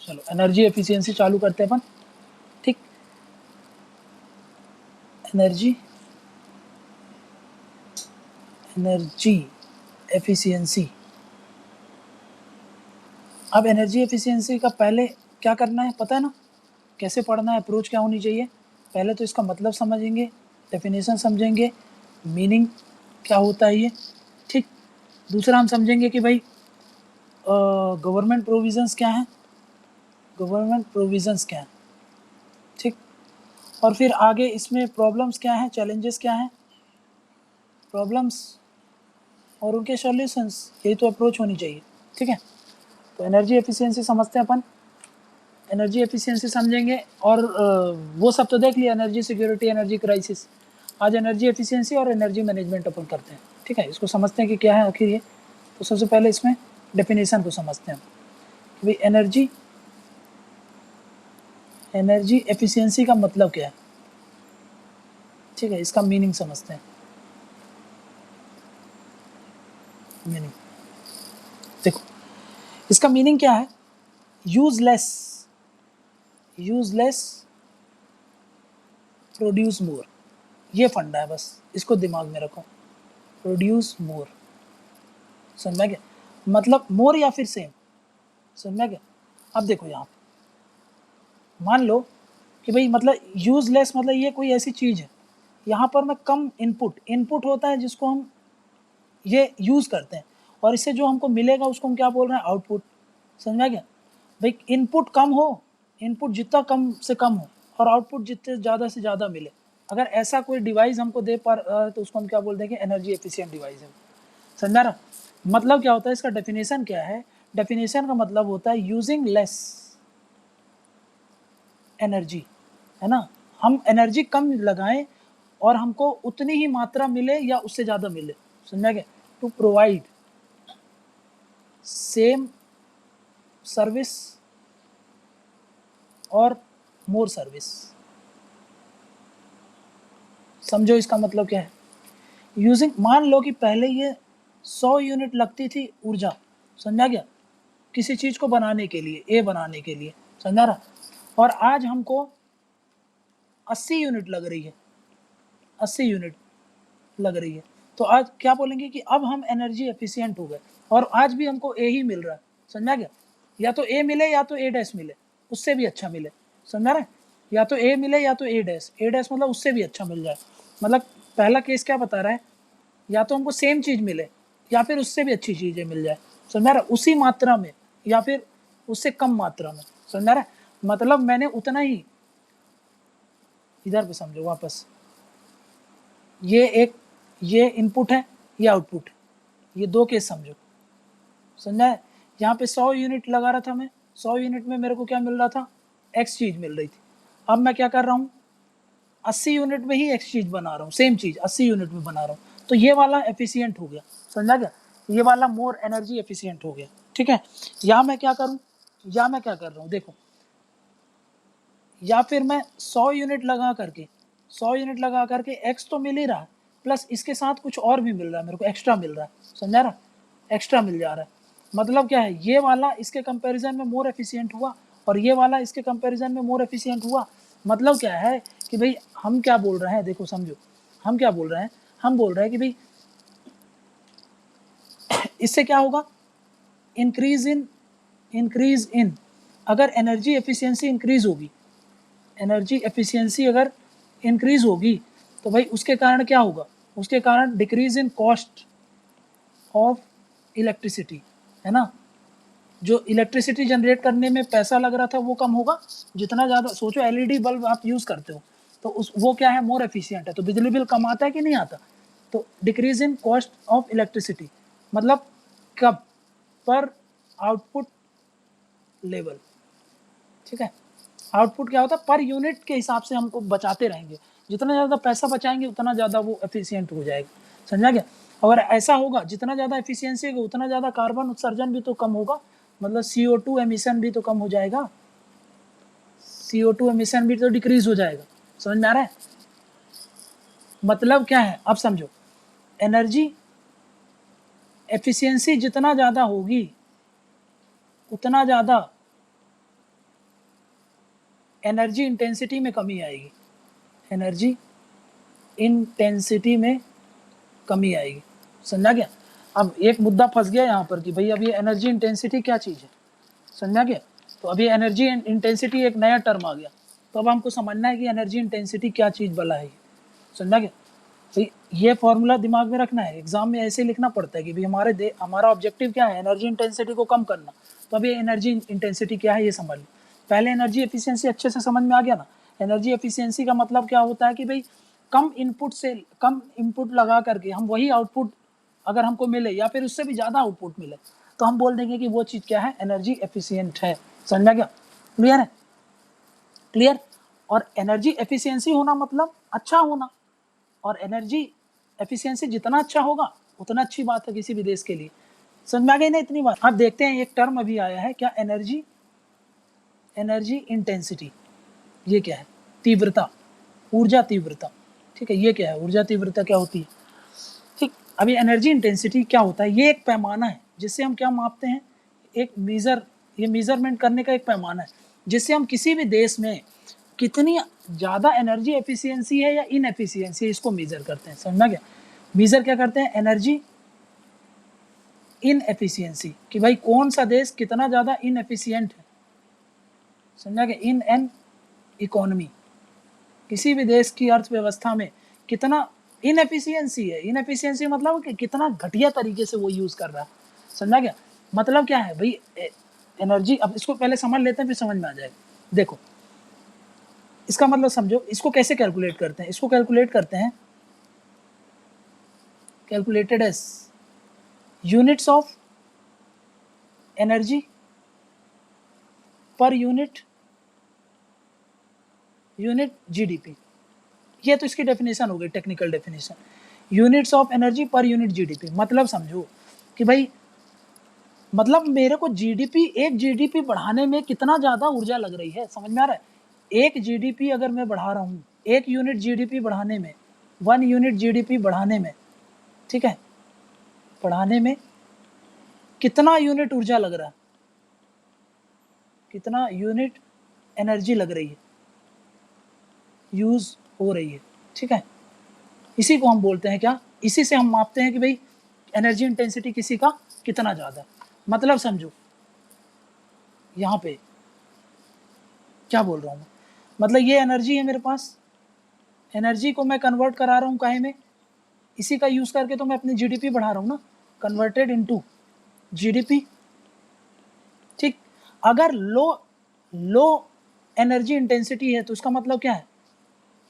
चलो energy efficiency चालू करते हैं अपन, ठीक। Energy efficiency. अब एनर्जी एफिशिएंसी का पहले क्या करना है पता है ना, कैसे पढ़ना है, अप्रोच क्या होनी चाहिए। पहले तो इसका मतलब समझेंगे, डेफिनेशन समझेंगे, मीनिंग क्या होता है ये, ठीक। दूसरा हम समझेंगे कि भाई गवर्नमेंट प्रोविजंस क्या हैं, गवर्नमेंट प्रोविजंस क्या हैं, ठीक। और फिर आगे इसमें प्रॉब्लम्स क्या हैं, चैलेंजेस क्या हैं, प्रॉब्लम्स और उनके सॉल्यूशंस, यही तो अप्रोच होनी चाहिए, ठीक है। तो एनर्जी एफिशिएंसी समझते हैं अपन, एनर्जी एफिशिएंसी समझेंगे और वो सब तो देख लिया, एनर्जी सिक्योरिटी, एनर्जी क्राइसिस। आज एनर्जी एफिशिएंसी और एनर्जी मैनेजमेंट अपन करते हैं, ठीक है। इसको समझते हैं कि क्या है आखिर ये। तो सबसे पहले इसमें डेफिनेशन को समझते हैं कि भाई एनर्जी एफिशिएंसी का मतलब क्या है, ठीक है। इसका मीनिंग समझते हैं। मीनिंग देखो, इसका मीनिंग क्या है, यूजलेस प्रोड्यूस मोर, ये फंडा है, बस इसको दिमाग में रखो। प्रोड्यूस मोर, समझ में क्या, मतलब मोर या फिर सेम, समझ में क्या। अब देखो यहाँ पे मान लो कि भाई मतलब यूजलेस मतलब ये कोई ऐसी चीज है, यहाँ पर मैं कम इनपुट होता है जिसको हम ये यूज करते हैं, और इससे जो हमको मिलेगा उसको हम क्या बोल रहे हैं, आउटपुट, समझ में क्या। भाई इनपुट कम हो, इनपुट जितना कम से कम हो और आउटपुट जितने ज़्यादा से ज़्यादा मिले, अगर ऐसा कोई डिवाइस हमको दे पा तो उसको हम क्या बोल देंगे, एनर्जी एफिशिएंट डिवाइस है। समझा ना। मतलब क्या होता है, इसका डेफिनेशन क्या है, डेफिनेशन का मतलब होता है यूजिंग लेस एनर्जी, है ना। हम एनर्जी कम लगाएं और हमको उतनी ही मात्रा मिले या उससे ज़्यादा मिले, समझा क्या। टू प्रोवाइड सेम सर्विस और मोर सर्विस। समझो इसका मतलब क्या है, यूजिंग, मान लो कि पहले ये 100 यूनिट लगती थी ऊर्जा, समझा क्या, किसी चीज़ को बनाने के लिए, ए बनाने के लिए, समझा रहा। और आज हमको 80 यूनिट लग रही है, 80 यूनिट लग रही है। तो आज क्या बोलेंगे कि अब हम एनर्जी एफिशिएंट हो गए, और आज भी हमको ए ही मिल रहा है, समझा क्या। या तो ए मिले या तो ए डैश मिले, उससे भी अच्छा मिले, समझा रहे। या तो ए मिले या तो ए डैश मतलब उससे भी अच्छा मिल जाए। मतलब पहला केस क्या बता रहा है, या तो हमको सेम चीज़ मिले या फिर उससे भी अच्छी चीज़ें मिल जाए, समझा रहा, उसी मात्रा में या फिर उससे कम मात्रा में, समझा रहा। मतलब मैंने उतना ही, इधर पे समझो वापस, ये इनपुट है, ये आउटपुट है, ये दो केस समझो, समझा है। यहाँ पे 100 यूनिट लगा रहा था मैं, 100 यूनिट में मेरे को क्या मिल रहा था, एक्स चीज़ मिल रही थी। अब मैं क्या कर रहा हूँ, 80 यूनिट में ही एक्स चीज़ बना रहा हूँ, सेम चीज़ 80 यूनिट में बना रहा हूँ, तो ये वाला एफिशिएंट हो गया, समझा क्या, ये वाला मोर एनर्जी एफिशिएंट हो गया, ठीक है। या मैं क्या करूँ, या मैं क्या कर रहा हूँ देखो, या फिर मैं 100 यूनिट लगा करके, 100 यूनिट लगा करके एक्स तो मिल ही रहा है, प्लस इसके साथ कुछ और भी मिल रहा है, मेरे को एक्स्ट्रा मिल रहा है, समझा रहा, एक्स्ट्रा मिल जा रहा है। मतलब क्या है, ये वाला इसके कंपैरिजन में मोर एफिशिएंट हुआ और ये वाला इसके कंपैरिजन में मोर एफिशिएंट हुआ। मतलब क्या है कि भाई हम क्या बोल रहे हैं, देखो समझो, हम क्या बोल रहे हैं, हम बोल रहे हैं कि भाई इससे क्या होगा, इंक्रीज इन अगर एनर्जी एफिशिएंसी इंक्रीज होगी, एनर्जी एफिशिएंसी अगर इंक्रीज होगी तो भाई उसके कारण क्या होगा, उसके कारण decrease in cost of electricity, है ना। जो इलेक्ट्रिसिटी जनरेट करने में पैसा लग रहा था वो कम होगा, जितना ज़्यादा सोचो एलईडी बल्ब आप यूज़ करते हो तो उस वो क्या है, मोर एफिशिएंट है, तो बिजली बिल कम आता है कि नहीं आता। तो decrease in cost of electricity मतलब कब, पर आउटपुट लेवल, ठीक है। आउटपुट क्या होता है, पर यूनिट के हिसाब से हमको बचाते रहेंगे, जितना ज़्यादा पैसा बचाएंगे उतना ज़्यादा वो एफिशिएंट हो जाएगा, समझा क्या। अगर ऐसा होगा, जितना ज़्यादा एफिशिएंसी होगा उतना ज़्यादा कार्बन उत्सर्जन भी तो कम होगा, मतलब CO2 एमिशन भी तो कम हो जाएगा, CO2 एमिशन भी तो डिक्रीज हो जाएगा, समझ में आ रहा है। मतलब क्या है, अब समझो, एनर्जी एफिशिएंसी जितना ज़्यादा होगी उतना ज़्यादा एनर्जी इंटेंसिटी में कमी आएगी, एनर्जी इंटेंसिटी में कमी आएगी। समझा गया? अब एक मुद्दा फंस गया यहाँ पर कि भाई अब ये एनर्जी इंटेंसिटी क्या चीज़ है, समझा गया? तो अभी एनर्जी इंटेंसिटी एक नया टर्म आ गया, तो अब हमको समझना है कि एनर्जी इंटेंसिटी क्या चीज़ भला है, समझा गया? तो ये फॉर्मूला दिमाग में रखना है, एग्जाम में ऐसे लिखना पड़ता है कि भाई हमारा ऑब्जेक्टिव क्या है, एनर्जी इंटेंसिटी को कम करना। तो अभी एनर्जी इंटेंसिटी क्या है ये समझ लो। पहले एनर्जी एफिशिएंसी अच्छे से समझ में आ गया ना। एनर्जी एफिशिएंसी का मतलब क्या होता है कि भाई कम इनपुट लगा करके हम वही आउटपुट अगर हमको मिले या फिर उससे भी ज़्यादा आउटपुट मिले तो हम बोल देंगे कि वो चीज़ क्या है, एनर्जी एफिशिएंट है। समझ में गया? क्लियर है? क्लियर? और एनर्जी एफिशिएंसी होना मतलब अच्छा होना, और एनर्जी एफिशिएंसी जितना अच्छा होगा उतना अच्छी बात है किसी भी देश के लिए। समझ में आ गई ना इतनी बात? अब देखते हैं एक टर्म अभी आया है क्या, एनर्जी इंटेंसिटी। ये क्या है? तीव्रता, ऊर्जा तीव्रता। ठीक है, ये क्या है? ऊर्जा तीव्रता क्या होती है? ठीक, अभी एनर्जी इंटेंसिटी क्या होता है? ये एक पैमाना है जिससे हम क्या मापते हैं, ये मेजरमेंट करने का एक पैमाना है जिससे हम किसी भी देश में कितनी ज़्यादा एनर्जी एफिशिएंसी है या इनएफिशिएंसी है इसको मेजर करते हैं। समझना क्या? मेजर क्या करते हैं? एनर्जी इनएफिशिएंसी, कि भाई कौन सा देश कितना ज़्यादा इनएफिशिएंट है। समझा क्या? इन एन इकोनॉमी, किसी भी देश की अर्थव्यवस्था में कितना इनएफिशिएंसी है। इनएफिशिएंसी मतलब कि कितना घटिया तरीके से वो यूज़ कर रहा है। समझा क्या? मतलब क्या है भाई एनर्जी, अब इसको पहले समझ लेते हैं फिर समझ में आ जाएगा। देखो इसका मतलब समझो, इसको कैसे कैलकुलेट करते हैं? इसको कैलकुलेट करते हैं calculated as units of energy per unit GDP. ये तो इसकी डेफिनेशन हो गई, technical definition. Units of energy per unit GDP मतलब समझो कि भाई मतलब मेरे को एक जीडीपी बढ़ाने में कितना ज़्यादा ऊर्जा लग रही है। समझ में आ रहा है? एक जीडीपी अगर मैं बढ़ा रहा हूँ, एक यूनिट जीडीपी बढ़ाने में, 1 यूनिट जीडीपी बढ़ाने में, ठीक है, बढ़ाने में कितना यूनिट ऊर्जा लग रहा है, कितना यूनिट एनर्जी लग रही है, यूज हो रही है। ठीक है, इसी को हम बोलते हैं क्या, इसी से हम मापते हैं कि भाई एनर्जी इंटेंसिटी किसी का कितना ज़्यादा है। मतलब समझो यहाँ पे क्या बोल रहा हूँ मैं, मतलब ये एनर्जी है मेरे पास, एनर्जी को मैं कन्वर्ट करा रहा हूँ काहे में, इसी का यूज़ करके तो मैं अपनी जीडीपी बढ़ा रहा हूँ ना, कन्वर्टेड इनटू जीडीपी। ठीक, अगर लो एनर्जी इंटेंसिटी है तो उसका मतलब क्या है,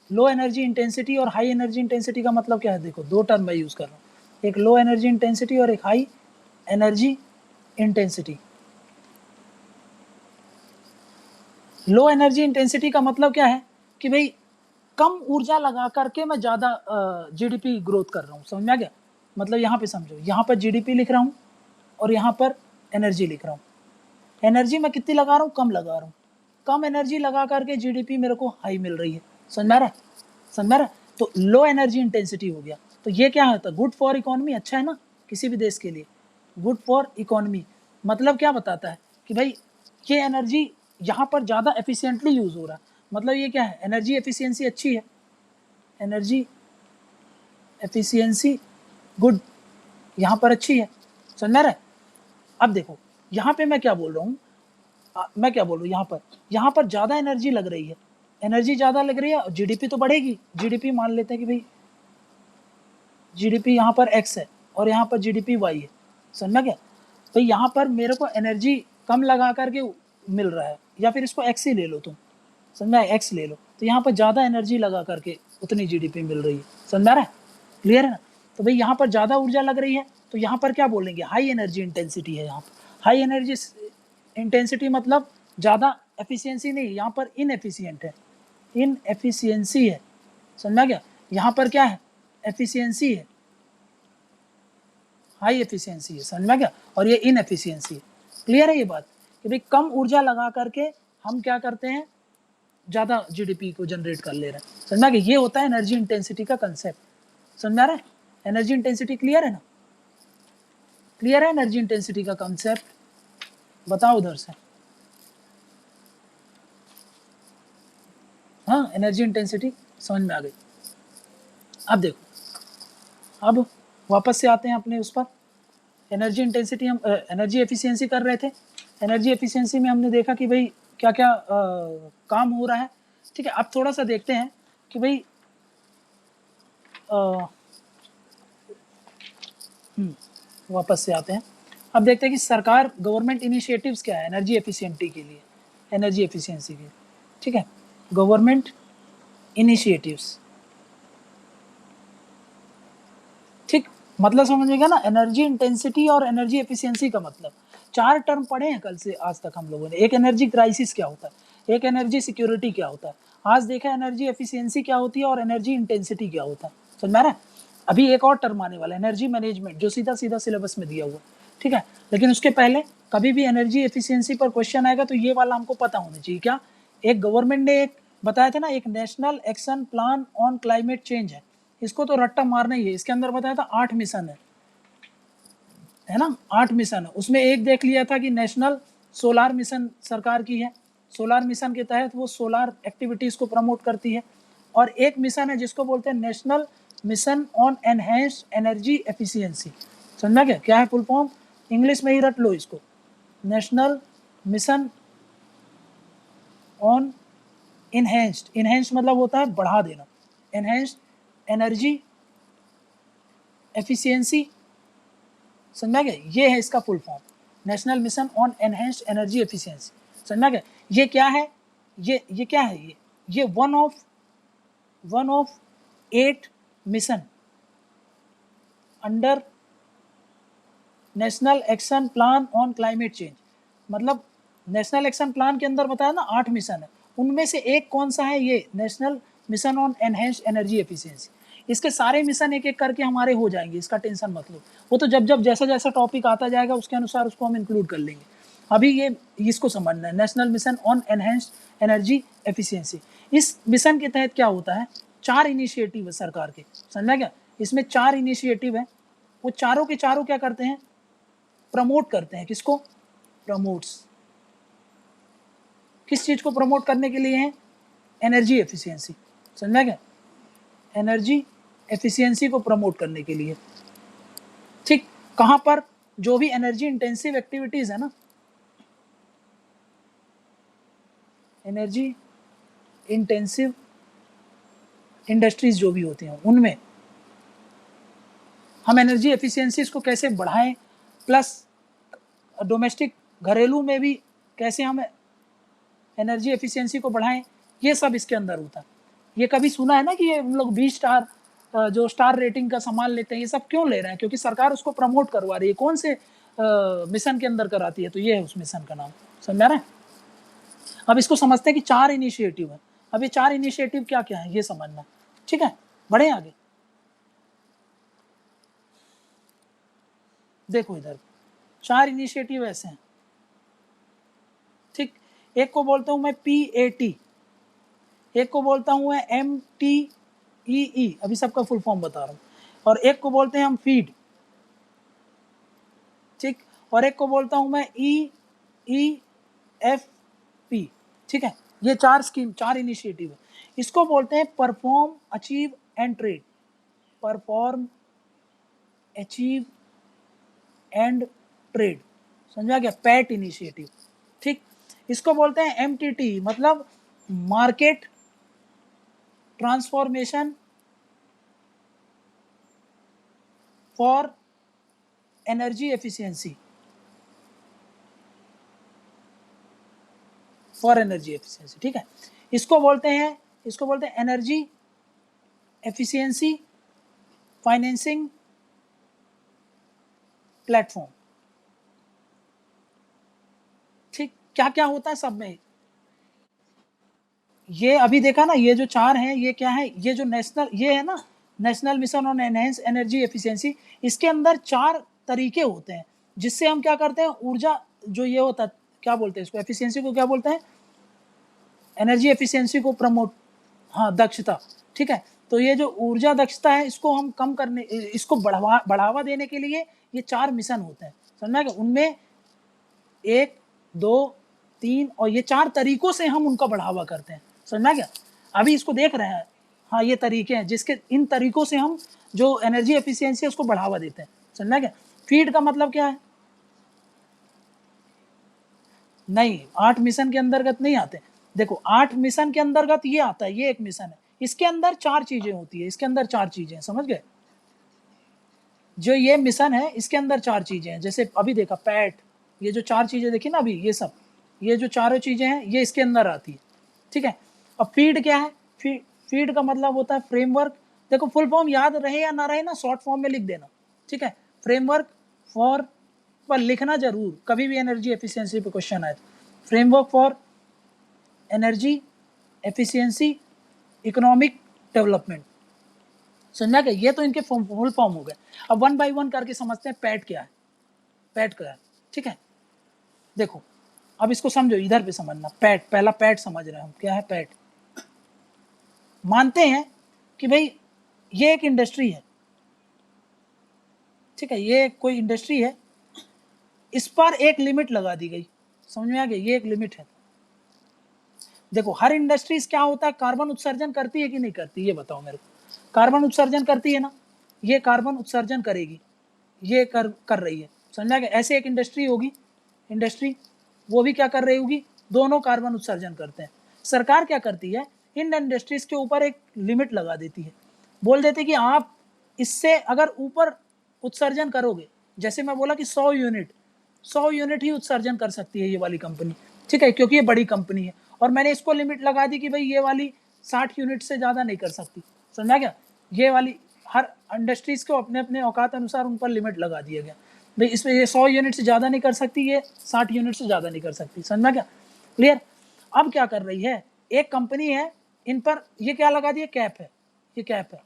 लो एनर्जी इंटेंसिटी और हाई एनर्जी इंटेंसिटी का मतलब क्या है? देखो दो टर्म मैं यूज़ कर रहा हूँ, एक लो एनर्जी इंटेंसिटी और एक high energy intensity. Low energy intensity का मतलब क्या है कि भाई कम ऊर्जा लगा करके मैं ज़्यादा जीडीपी ग्रोथ कर रहा हूँ। समझ में आ गया? मतलब यहाँ पे समझो, यहाँ पर जीडीपी लिख रहा हूँ और यहाँ पर एनर्जी लिख रहा हूँ। एनर्जी मैं कितनी लगा रहा हूँ? कम लगा रहा हूँ। कम एनर्जी लगा करके जीडीपी मेरे को हाई मिल रही है। समझ में आ रहा है? समझ में आ रहा है? तो लो एनर्जी इंटेंसिटी हो गया। तो ये क्या होता है? गुड फॉर इकोनॉमी, अच्छा है ना किसी भी देश के लिए। गुड फॉर इकोनॉमी मतलब क्या बताता है कि भाई ये एनर्जी यहाँ पर ज़्यादा एफिशिएंटली यूज़ हो रहा है। मतलब ये क्या है? एनर्जी एफिशिएंसी अच्छी है, एनर्जी एफिशिएंसी गुड यहाँ पर अच्छी है। समझ में आ रहा है? अब देखो यहाँ पे मैं क्या बोल रहा हूँ, मैं क्या बोल रहा हूँ, यहाँ पर ज़्यादा एनर्जी लग रही है, एनर्जी ज़्यादा लग रही है और जीडीपी तो बढ़ेगी। जीडीपी मान लेते हैं कि भाई जीडीपी यहाँ पर x है और यहाँ पर जीडीपी y है। समझ गया? तो यहाँ पर मेरे को एनर्जी कम लगा करके मिल रहा है, या फिर इसको x ही ले लो तुम, समझा? x ले लो, तो यहाँ पर ज़्यादा एनर्जी लगा करके उतनी जीडीपी मिल रही है। समझ रहा है? क्लियर है ना? तो भाई यहाँ पर ज़्यादा ऊर्जा लग रही है तो यहाँ पर क्या बोलेंगे? हाई एनर्जी इंटेंसिटी है। यहाँ पर हाई एनर्जी इंटेंसिटी मतलब ज़्यादा एफिशिएंसी नहीं, यहाँ पर इनएफिशिएंट है, इनएफिशिएंसी है। समझा गया? यहाँ पर क्या है? एफिशिएंसी है, हाई एफिशिएंसी है। समझ में गया? और ये इनएफिशिएंसी है। क्लियर है ये बात कि भाई कम ऊर्जा लगा करके हम क्या करते हैं? ज़्यादा जीडीपी को जनरेट कर ले रहे हैं। समझ में गया? ये होता है एनर्जी इंटेंसिटी का कंसेप्ट। समझ में आ रहा है? एनर्जी इंटेंसिटी क्लियर है ना? क्लियर है एनर्जी इंटेंसिटी का कंसेप्ट? बताओ उधर से। एनर्जी इंटेंसिटी समझ में आ गई। अब देखो, अब वापस से आते हैं अपने उस पर। एनर्जी इंटेंसिटी, हम एनर्जी एफिशिएंसी कर रहे थे। एनर्जी एफिशिएंसी में हमने देखा कि भाई क्या क्या काम हो रहा है, ठीक है। अब थोड़ा सा देखते हैं कि भाई वापस से आते हैं। अब देखते हैं कि सरकार, गवर्नमेंट इनिशिएटिव्स क्या है एनर्जी एफिशिएंसी के लिए, एनर्जी एफिशिएंसी के, ठीक है। गवर्नमेंट इनिशिएटिव्स, ठीक, मतलब समझिएगा ना, एनर्जी इंटेंसिटी और एनर्जी एफिशिएंसी का मतलब, 4 टर्म पढ़े हैं कल से आज तक हम लोगों ने। एक एनर्जी क्राइसिस क्या होता है, एक एनर्जी सिक्योरिटी क्या होता है, आज देखा एनर्जी एफिशिएंसी क्या होती है और एनर्जी इंटेंसिटी क्या होता है, समझ में आ रहा है। अभी एक और टर्म आने वाला है, एनर्जी मैनेजमेंट, जो सीधा सीधा सिलेबस में दिया हुआ, ठीक है। लेकिन उसके पहले कभी भी एनर्जी एफिशिएंसी पर क्वेश्चन आएगा तो ये वाला हमको पता होना चाहिए। क्या, एक गवर्नमेंट ने एक बताया था ना, एक national action plan on climate change है, इसको तो रट्टा मारना ही है। इसके अंदर बताया था 8 मिशन है ना, 8 मिशन है। उसमें एक देख लिया था कि नेशनल सोलार मिशन सरकार की है, सोलार मिशन के तहत वो सोलार एक्टिविटीज़ को प्रमोट करती है। और एक मिशन है जिसको बोलते हैं national mission on enhanced energy efficiency, समझा क्या है फुल फॉर्म, इंग्लिश में ही रट लो इसको, national mission on enhanced, enhanced मतलब होता है बढ़ा देना, एनहेंस्ड एनर्जी एफिशिएंसी, समझा गया, ये है इसका full form, national mission on enhanced energy efficiency, समझा गया। ये क्या है, ये क्या है, ये one of 8 mission under national action plan on climate change. मतलब नेशनल एक्शन प्लान के अंदर बताया ना 8 मिशन है, उनमें से एक कौन सा है, ये national mission on enhanced energy efficiency. इसके सारे मिशन एक एक करके हमारे हो जाएंगे, इसका टेंशन मत लो, वो तो जब जब जैसा जैसा टॉपिक आता जाएगा उसके अनुसार उसको हम इंक्लूड कर लेंगे। अभी ये इसको समझना है, national mission on enhanced energy efficiency. इस मिशन के तहत क्या होता है, 4 इनिशिएटिव है सरकार के, समझा क्या, इसमें 4 इनिशिएटिव है, वो चारों के चारों क्या करते हैं, प्रमोट करते हैं, किसको, प्रमोट्स, किस चीज को प्रमोट करने के लिए है, एनर्जी एफिशिएंसी, समझा क्या, एनर्जी एफिशिएंसी को प्रमोट करने के लिए, ठीक। कहां पर, जो भी एनर्जी इंटेंसिव एक्टिविटीज है ना, एनर्जी इंटेंसिव इंडस्ट्रीज जो भी होती हैं उनमें हम एनर्जी एफिशिएंसीज को कैसे बढ़ाएं, प्लस डोमेस्टिक घरेलू में भी कैसे हम एनर्जी एफिशिएंसी को बढ़ाएं, ये सब इसके अंदर होता है। ये कभी सुना है ना कि ये हम लोग 20 स्टार जो स्टार रेटिंग का सामान लेते हैं, ये सब क्यों ले रहे हैं, क्योंकि सरकार उसको प्रमोट करवा रही है। कौन से मिशन के अंदर कराती है, तो ये है उस मिशन का नाम, समझा रहे हैं। अब इसको समझते हैं कि 4 इनिशिएटिव है। अब ये 4 इनिशिएटिव क्या क्या है ये समझना, ठीक है। बढ़े आगे, देखो इधर 4 इनिशिएटिव ऐसे हैं, ठीक। एक को बोलता हूं मैं PAT, एक को बोलता हूं मैं MTEE, अभी सबका फुल फॉर्म बता रहा हूं, और एक को बोलते हैं हम फीड, ठीक, और एक को बोलता हूं मैं EEFP, ठीक है। ये 4 स्कीम, 4 इनिशिएटिव है। इसको बोलते हैं perform, achieve and trade, perform, achieve and trade, समझा गया, पैट इनिशिएटिव, ठीक। इसको बोलते हैं MTT, मतलब market transformation for energy efficiency, for energy efficiency, ठीक है। इसको बोलते हैं एनर्जी एफिशिएंसी फाइनेंसिंग प्लेटफॉर्म, ठीक। क्या क्या होता है सब में, ये अभी देखा ना, ये जो 4 हैं ये क्या है, ये जो नेशनल, ये है ना national mission on enhance energy efficiency, इसके अंदर 4 तरीके होते हैं जिससे हम क्या करते हैं, ऊर्जा जो ये होता है, क्या बोलते हैं इसको, एफिशिएंसी को क्या बोलते हैं, एनर्जी एफिशिएंसी को प्रमोट, हाँ दक्षता, ठीक है। तो ये जो ऊर्जा दक्षता है इसको हम कम करने, इसको बढ़ावा देने के लिए ये 4 मिशन होते हैं, समझना क्या, उनमें 1, 2, 3 और ये 4 तरीकों से हम उनका बढ़ावा करते हैं, समझना क्या। अभी इसको देख रहे हैं। हाँ, ये तरीके हैं जिसके, इन तरीकों से हम जो एनर्जी एफिशिएंसी है उसको बढ़ावा देते हैं। समझा क्या? फीड का मतलब क्या है? नहीं, 8 मिशन के अंतर्गत नहीं आते। देखो 8 मिशन के अंतर्गत ये आता है, ये एक मिशन है, इसके अंदर 4 चीजें होती है, इसके अंदर 4 चीजें हैं, समझ गए? जो ये मिशन है इसके अंदर 4 चीजें हैं, जैसे अभी देखा पैट, ये जो 4 चीजें देखी ना अभी, ये सब, ये जो चारों चीजें हैं ये इसके अंदर आती है, ठीक है। अब फीड क्या है? फीड का मतलब होता है फ्रेमवर्क। देखो फुल फॉर्म याद रहे या ना रहे ना, शॉर्ट फॉर्म में लिख देना, ठीक है। फ्रेमवर्क फॉर, पर लिखना जरूर कभी भी एनर्जी एफिशिएंसी पे क्वेश्चन आए तो, framework for energy efficiency economic development. समझा क्या? ये तो इनके फुल फॉर्म हो गए। अब वन बाय वन करके समझते हैं पैट क्या है। पैट क्या है, ठीक है। देखो अब इसको समझो, इधर पे समझना। पैट, पहला पैट समझ रहे हैं हम, क्या है पैट? मानते हैं कि भाई ये एक इंडस्ट्री है, ठीक है, ये कोई इंडस्ट्री है, इस पर एक लिमिट लगा दी गई। समझ में आ गया? ये एक लिमिट है। देखो हर इंडस्ट्रीज क्या होता है, कार्बन उत्सर्जन करती है कि नहीं करती, ये बताओ मेरे को। कार्बन उत्सर्जन करती है ना, ये कार्बन उत्सर्जन करेगी, ये कर रही है। समझा गया? ऐसे एक इंडस्ट्री होगी, इंडस्ट्री वो भी क्या कर रही होगी, दोनों कार्बन उत्सर्जन करते हैं। सरकार क्या करती है, इन इंडस्ट्रीज के ऊपर एक लिमिट लगा देती है, बोल देते कि आप इससे अगर ऊपर उत्सर्जन करोगे, जैसे मैं बोला कि 100 यूनिट ही उत्सर्जन कर सकती है ये वाली कंपनी, ठीक है, क्योंकि ये बड़ी कंपनी है। और मैंने इसको लिमिट लगा दी कि भाई ये वाली 60 यूनिट से ज़्यादा नहीं कर सकती। समझा क्या? ये वाली हर इंडस्ट्रीज को अपने अपने औकात अनुसार उन पर लिमिट लगा दिया गया, भाई इसमें ये 100 यूनिट से ज़्यादा नहीं कर सकती, ये 60 यूनिट से ज़्यादा नहीं कर सकती। समझा क्या? क्लियर? अब क्या कर रही है, एक कंपनी है, इन पर ये क्या लगा दिया, कैप है, ये कैप है।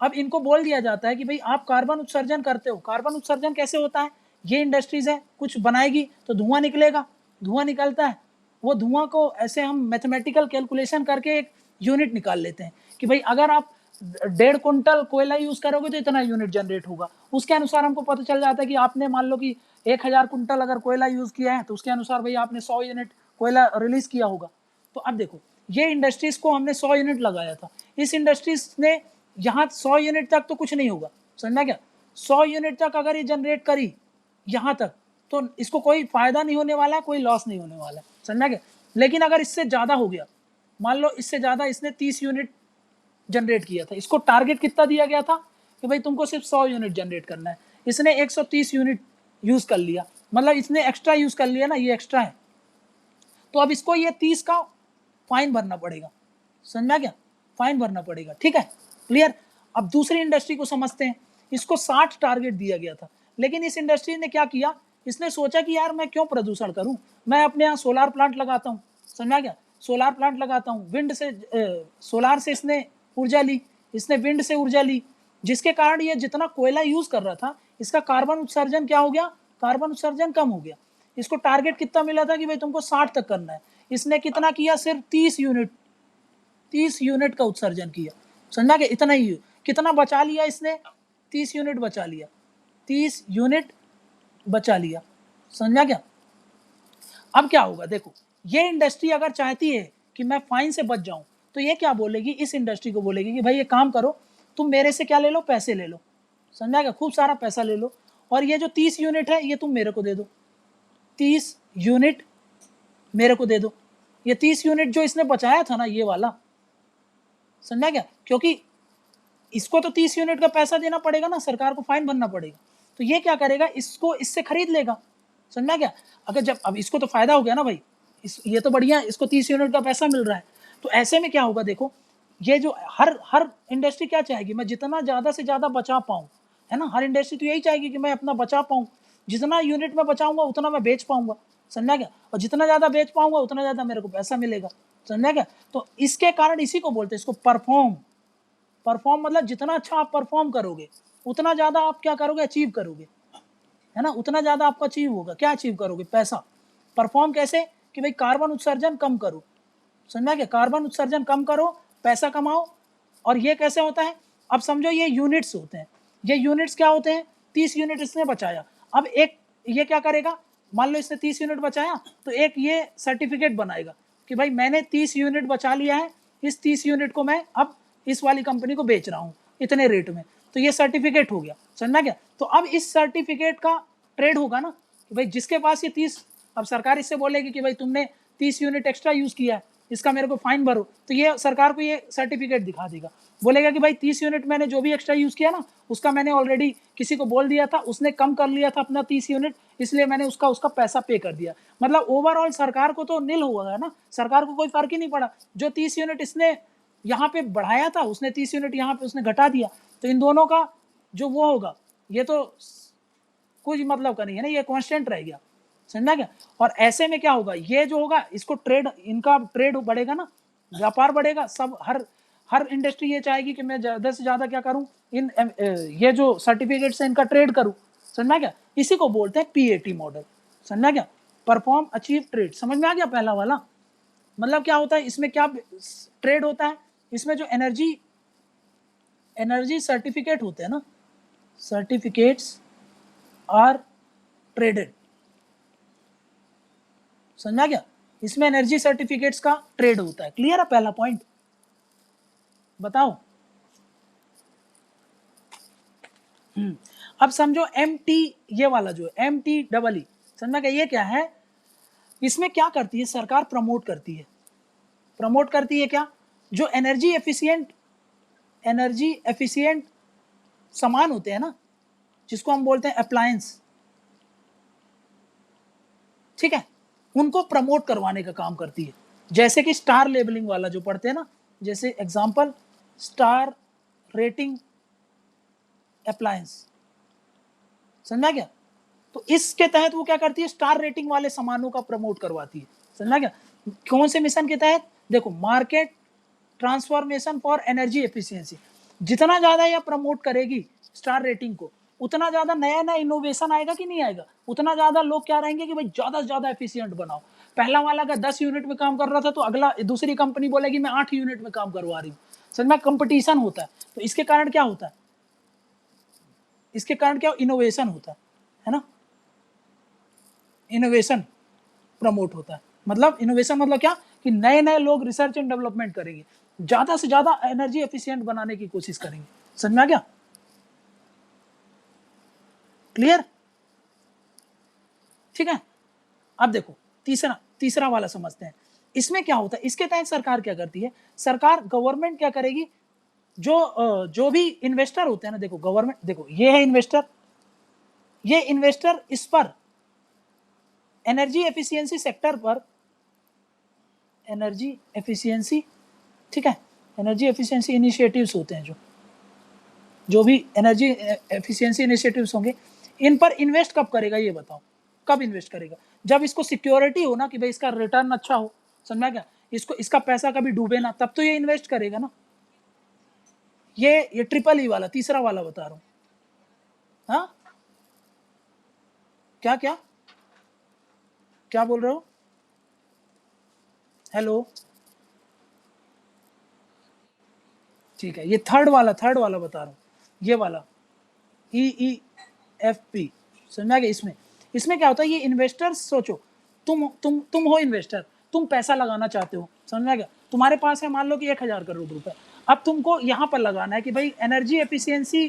अब इनको बोल दिया जाता है कि भाई आप कार्बन उत्सर्जन करते हो। कार्बन उत्सर्जन कैसे होता है, ये इंडस्ट्रीज है, कुछ बनाएगी तो धुआं निकलेगा, धुआं निकलता है, वो धुआं को ऐसे हम मैथमेटिकल कैलकुलेशन करके एक यूनिट निकाल लेते हैं कि भाई अगर आप 1.5 कुंटल कोयला यूज करोगे तो इतना यूनिट जनरेट होगा। उसके अनुसार हमको पता चल जाता है कि आपने मान लो कि 1000 कुंटल अगर कोयला यूज किया है तो उसके अनुसार भाई आपने 100 यूनिट कोयला रिलीज किया होगा। तो अब देखो ये इंडस्ट्रीज को हमने 100 यूनिट लगाया था, इस इंडस्ट्रीज ने यहाँ 100 यूनिट तक तो कुछ नहीं होगा। समझना क्या? 100 यूनिट तक अगर ये जनरेट करी यहाँ तक तो इसको कोई फायदा नहीं होने वाला है, कोई लॉस नहीं होने वाला है। समझना क्या? लेकिन अगर इससे ज़्यादा हो गया, मान लो इससे ज़्यादा इसने 30 यूनिट जनरेट किया था, इसको टारगेट कितना दिया गया था कि भाई तुमको सिर्फ 100 यूनिट जनरेट करना है, इसने 130 यूनिट यूज़ कर लिया, मतलब इसने एक्स्ट्रा यूज़ कर लिया ना, ये एक्स्ट्रा है, तो अब इसको ये 30 का फाइन भरना पड़ेगा। समझा क्या? फाइन भरना पड़ेगा, ठीक है, क्लियर। अब दूसरी इंडस्ट्री को समझते हैं, इसको 60 टारगेट दिया गया था, लेकिन इस इंडस्ट्री ने क्या किया, इसने सोचा कि यार मैं क्यों प्रदूषण करूं, मैं अपने यहाँ सोलार प्लांट लगाता हूँ। समझा क्या? सोलार प्लांट लगाता हूँ, विंड से सोलार से इसने ऊर्जा ली, इसने विंड से ऊर्जा ली, जिसके कारण ये जितना कोयला यूज कर रहा था इसका कार्बन उत्सर्जन क्या हो गया, कार्बन उत्सर्जन कम हो गया। इसको टारगेट कितना मिला था कि भाई तुमको 60 तक करना है, इसने कितना किया, सिर्फ 30 यूनिट का उत्सर्जन किया। समझा कि इतना ही, कितना बचा लिया इसने, 30 यूनिट बचा लिया, 30 यूनिट बचा लिया। समझा क्या? अब क्या होगा, देखो ये इंडस्ट्री अगर चाहती है कि मैं फाइन से बच जाऊं तो ये क्या बोलेगी, इस इंडस्ट्री को बोलेगी कि भाई ये काम करो, तुम मेरे से क्या ले लो, पैसे ले लो। समझा क्या? खूब सारा पैसा ले लो, और ये जो 30 यूनिट है ये तुम मेरे को दे दो, 30 यूनिट मेरे को दे दो। ये 30 यूनिट जो इसने बचाया था ना ये वाला, समझा क्या, क्योंकि इसको तो 30 यूनिट का पैसा देना पड़ेगा ना, सरकार को फाइन भरना पड़ेगा, तो ये क्या करेगा, इसको इससे खरीद लेगा। समझा क्या? अगर जब अब इसको तो फायदा हो गया ना भाई, ये तो बढ़िया है, इसको 30 यूनिट का पैसा मिल रहा है, तो ऐसे में क्या होगा, देखो ये जो हर इंडस्ट्री क्या चाहेगी, मैं जितना ज़्यादा से ज़्यादा बचा पाऊँ, है ना, हर इंडस्ट्री तो यही चाहेगी कि मैं अपना बचा पाऊँ, जितना यूनिट में बचाऊंगा उतना मैं बेच पाऊंगा। समझा क्या? और जितना ज़्यादा बेच पाऊंगा उतना ज़्यादा मेरे को पैसा मिलेगा। समझा क्या? तो इसके कारण इसी को बोलते हैं, इसको परफॉर्म मतलब जितना अच्छा आप परफॉर्म करोगे उतना ज़्यादा आप क्या करोगे, अचीव करोगे, है ना, उतना ज़्यादा आपको अचीव होगा। क्या अचीव करोगे, पैसा। परफॉर्म कैसे, कि भाई कार्बन उत्सर्जन कम करो। समझा क्या? कार्बन उत्सर्जन कम करो, पैसा कमाओ। और ये कैसे होता है, अब समझो ये यूनिट्स होते हैं, ये यूनिट्स क्या होते हैं, 30 यूनिट इसने बचाया, अब एक ये क्या करेगा, मान लो इसने 30 यूनिट बचाया तो एक ये सर्टिफिकेट बनाएगा कि भाई मैंने 30 यूनिट बचा लिया है, इस 30 यूनिट को मैं अब इस वाली कंपनी को बेच रहा हूँ इतने रेट में, तो ये सर्टिफिकेट हो गया, समझना क्या। तो अब इस सर्टिफिकेट का ट्रेड होगा ना कि भाई जिसके पास ये 30, अब सरकार इससे बोलेगी कि भाई तुमने 30 यूनिट एक्स्ट्रा यूज़ किया है, इसका मेरे को फाइन भरो, तो ये सरकार को ये सर्टिफिकेट दिखा देगा, बोलेगा कि भाई 30 यूनिट मैंने जो भी एक्स्ट्रा यूज़ किया ना उसका मैंने ऑलरेडी किसी को बोल दिया था, उसने कम कर लिया था अपना 30 यूनिट, इसलिए मैंने उसका पैसा पे कर दिया। मतलब ओवरऑल सरकार को तो नील होगा ना, सरकार को कोई फर्क ही नहीं पड़ा, जो 30 यूनिट इसने यहाँ पे बढ़ाया था उसने 30 यूनिट यहाँ पे उसने घटा दिया, तो इन दोनों का जो वो होगा ये तो कुछ मतलब का नहीं है ना, ये कांस्टेंट रह गया, समझना क्या। और ऐसे में क्या होगा, ये जो होगा इसको ट्रेड, इनका ट्रेड बढ़ेगा ना, व्यापार बढ़ेगा, सब हर इंडस्ट्री ये चाहेगी कि मैं ज़्यादा से ज़्यादा क्या करूं, इन ये जो सर्टिफिकेट से इनका ट्रेड करूं, समझना क्या। इसी को बोलते हैं PAT मॉडल, समझना क्या, परफॉर्म अचीव ट्रेड। समझ में आ गया पहला वाला, मतलब क्या होता है इसमें, क्या ट्रेड होता है इसमें, जो एनर्जी सर्टिफिकेट होते हैं ना, सर्टिफिकेट्स आर ट्रेडेड, समझा क्या, इसमें एनर्जी सर्टिफिकेट्स का ट्रेड होता है। क्लियर है पहला पॉइंट, बताओ। अब समझो MT, ये वाला जो है MTEE, समझा क्या, ये क्या है, इसमें क्या करती है सरकार, प्रमोट करती है क्या, जो एनर्जी एफिशिएंट सामान होते हैं ना, जिसको हम बोलते हैं अप्लायंस, ठीक है, उनको प्रमोट करवाने का काम करती है। जैसे कि स्टार लेबलिंग वाला जो पढ़ते हैं ना, जैसे एग्जांपल स्टार रेटिंग अप्लायंस, समझा क्या। तो इसके तहत वो क्या करती है, स्टार रेटिंग वाले सामानों का प्रमोट करवाती है, समझा क्या। कौन से मिशन के तहत, देखो market transformation for energy efficiency, जितना ज़्यादा यह प्रमोट करेगी स्टार रेटिंग को, उतना ज़्यादा नया नया इनोवेशन आएगा कि नहीं आएगा, उतना ज़्यादा लोग क्या रहेंगे कि भाई ज़्यादा से ज़्यादा एफिशिएंट बनाओ। पहला वाला अगर 10 यूनिट में काम कर रहा था तो अगला दूसरी कंपनी बोलेगी मैं 8 यूनिट में काम करवा रही हूँ, समझ में, कंपटीशन होता है। तो इसके कारण क्या होता है, इसके कारण क्या इनोवेशन होता है ना, इनोवेशन प्रमोट होता है। मतलब इनोवेशन मतलब क्या, कि नए नए लोग रिसर्च एंड डेवलपमेंट करेंगे, ज़्यादा से ज़्यादा एनर्जी एफिशिएंट बनाने की कोशिश करेंगे, समझ में आ गया, क्लियर, ठीक है। अब देखो तीसरा वाला समझते हैं। इसमें क्या होता है, इसके तहत सरकार क्या करती है, सरकार गवर्नमेंट क्या करेगी, जो भी इन्वेस्टर होते हैं ना, देखो गवर्नमेंट, देखो ये है इन्वेस्टर, ये इन्वेस्टर इस पर एनर्जी एफिशिएंसी सेक्टर पर, एनर्जी एफिशिएंसी, ठीक है, एनर्जी एफिशिएंसी इनिशिएटिव्स होते हैं, जो भी एनर्जी एफिशिएंसी इनिशिएटिव्स होंगे, इन पर इन्वेस्ट कब करेगा, ये बताओ, कब इन्वेस्ट करेगा, जब इसको सिक्योरिटी हो ना कि भाई इसका रिटर्न अच्छा हो, समझा क्या, इसका पैसा कभी डूबे ना, तब तो ये इन्वेस्ट करेगा ना। ये ट्रिपल E वाला तीसरा वाला बता रहा हूँ। हाँ, क्या क्या क्या बोल रहे हो, हेलो, ठीक है, ये थर्ड वाला बता रहा हूँ, ये वाला EEFP, समझा गया। इसमें क्या होता है, ये इन्वेस्टर्स, सोचो तुम हो इन्वेस्टर, तुम पैसा लगाना चाहते हो, समझ गया, तुम्हारे पास है मान लो कि 1000 करोड़ रुपए, अब तुमको यहाँ पर लगाना है कि भाई एनर्जी एफिशिएंसी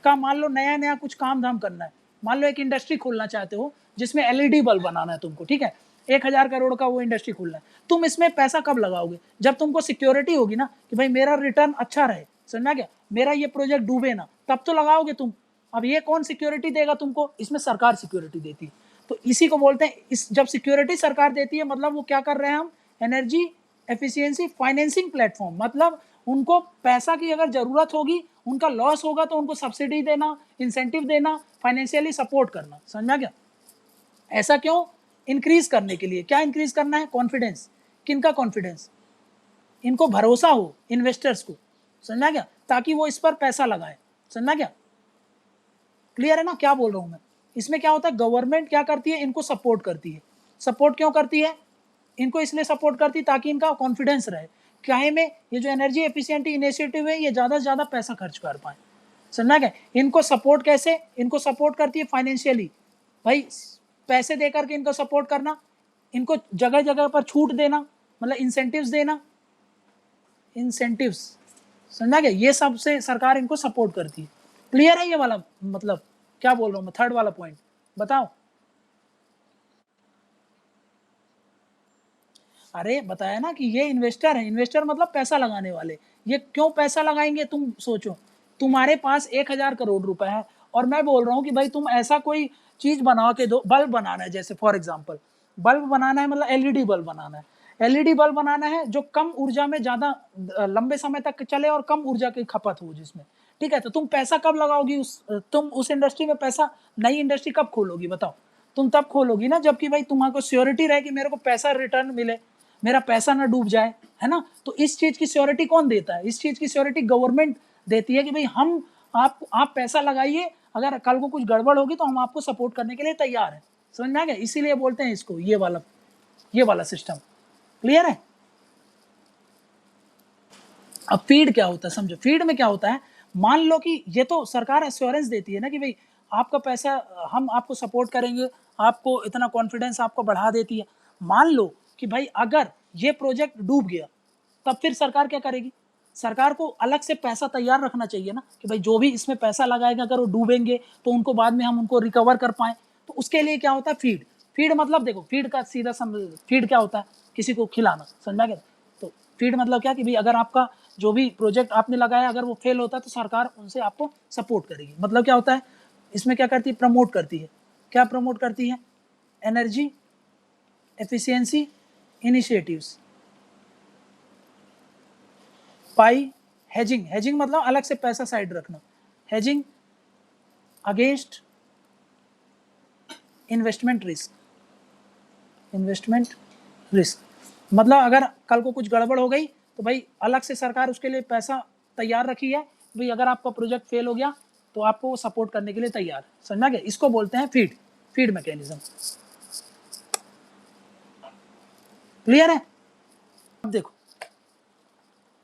का मान लो नया नया कुछ काम धाम करना है, मान लो एक इंडस्ट्री खोलना चाहते हो जिसमें LED बल्ब बनाना है तुमको, ठीक है, 1000 करोड़ का वो इंडस्ट्री खोलना है, तुम इसमें पैसा कब लगाओगे, जब तुमको सिक्योरिटी होगी ना कि भाई मेरा रिटर्न अच्छा रहे, समझा क्या, मेरा ये प्रोजेक्ट डूबे ना, तब तो लगाओगे तुम। अब ये कौन सिक्योरिटी देगा तुमको, इसमें सरकार सिक्योरिटी देती है। तो इसी को बोलते हैं, इस जब सिक्योरिटी सरकार देती है मतलब वो क्या कर रहे हैं हम, एनर्जी एफिशिएंसी फाइनेंसिंग प्लेटफॉर्म, मतलब उनको पैसा की अगर जरूरत होगी, उनका लॉस होगा तो उनको सब्सिडी देना, इंसेंटिव देना, फाइनेंशियली सपोर्ट करना, समझा क्या। ऐसा क्यों, इंक्रीज करने के लिए, क्या इंक्रीज करना है, कॉन्फिडेंस, किनका कॉन्फिडेंस, इनको भरोसा हो इन्वेस्टर्स को, समझा क्या, ताकि वो इस पर पैसा लगाए, समझा क्या, क्लियर है ना क्या बोल रहा हूं मैं। इसमें क्या होता है, गवर्नमेंट क्या करती है, इनको सपोर्ट करती है। सपोर्ट क्यों करती है, इनको इसलिए सपोर्ट करती है ताकि इनका कॉन्फिडेंस रहे, चाहे में ये जो एनर्जी एफिशिएंटी इनिशिएटिव है ये ज़्यादा से ज़्यादा पैसा खर्च कर पाए, समझा क्या। इनको सपोर्ट कैसे, इनको सपोर्ट करती है फाइनेंशियली, भाई पैसे दे करके इनको सपोर्ट करना, इनको जगह जगह पर छूट देना, मतलब इंसेंटिव्स देना, इंसेंटिव्स, समझा गया, ये सब से सरकार इनको सपोर्ट करती है। क्लियर है ये वाला, मतलब क्या बोल रहा हूँ मैं, थर्ड वाला पॉइंट बताओ। अरे बताया ना कि ये इन्वेस्टर है, इन्वेस्टर मतलब पैसा लगाने वाले। ये क्यों पैसा लगाएंगे, तुम सोचो, तुम्हारे पास 1,000 करोड़ रुपए है और मैं बोल रहा हूँ कि भाई तुम ऐसा कोई चीज बना के दो, बल्ब बनाना है, जैसे फॉर एग्जाम्पल बल्ब बनाना है, मतलब एलईडी बल्ब बनाना है, एलईडी बल्ब बनाना है जो कम ऊर्जा में ज्यादा लंबे समय तक चले और कम ऊर्जा की खपत हो जिसमें, ठीक है। तो तुम पैसा कब लगाओगी तुम उस इंडस्ट्री में पैसा, नई इंडस्ट्री कब खोलोगी बताओ। तुम तब खोलोगी ना जबकि भाई तुम्हारे श्योरिटी रहे कि मेरे को पैसा रिटर्न मिले, मेरा पैसा ना डूब जाए, है ना। तो इस चीज की श्योरिटी कौन देता है, इस चीज की श्योरिटी गवर्नमेंट देती है कि भाई हम आप पैसा लगाइए, अगर कल को कुछ गड़बड़ होगी तो हम आपको सपोर्ट करने के लिए तैयार हैं। समझ में आ गया, इसीलिए बोलते हैं इसको ये वाला सिस्टम। क्लियर है। अब फीड क्या होता है समझो, फीड में क्या होता है, मान लो कि ये तो सरकार एश्योरेंस देती है ना कि भाई आपका पैसा हम आपको सपोर्ट करेंगे, आपको इतना कॉन्फिडेंस आपको बढ़ा देती है। मान लो कि भाई अगर ये प्रोजेक्ट डूब गया तब फिर सरकार क्या करेगी, सरकार को अलग से पैसा तैयार रखना चाहिए ना कि भाई जो भी इसमें पैसा लगाएगा अगर वो डूबेंगे तो उनको बाद में हम उनको रिकवर कर पाए। तो उसके लिए क्या होता है फीड, फीड मतलब देखो फीड का सीधा समझ, फीड क्या होता है, किसी को खिलाना, समझ में आ गया। तो फीड मतलब क्या कि भाई अगर आपका जो भी प्रोजेक्ट आपने लगाया अगर वो फेल होता है तो सरकार उनसे आपको सपोर्ट करेगी। मतलब क्या होता है इसमें, क्या करती है, प्रमोट करती है। क्या प्रमोट करती है, एनर्जी एफिशिएंसी इनिशिएटिव्स, पाई हेजिंग, हेजिंग मतलब अलग से पैसा साइड रखना, hedging against investment risk, investment risk मतलब अगर कल को कुछ गड़बड़ हो गई तो भाई अलग से सरकार उसके लिए पैसा तैयार रखी है, भाई अगर आपका प्रोजेक्ट फेल हो गया तो आपको सपोर्ट करने के लिए तैयार है। समझा गया, इसको बोलते हैं फीड, फीड मैकेनिज्म। क्लियर है। अब देखो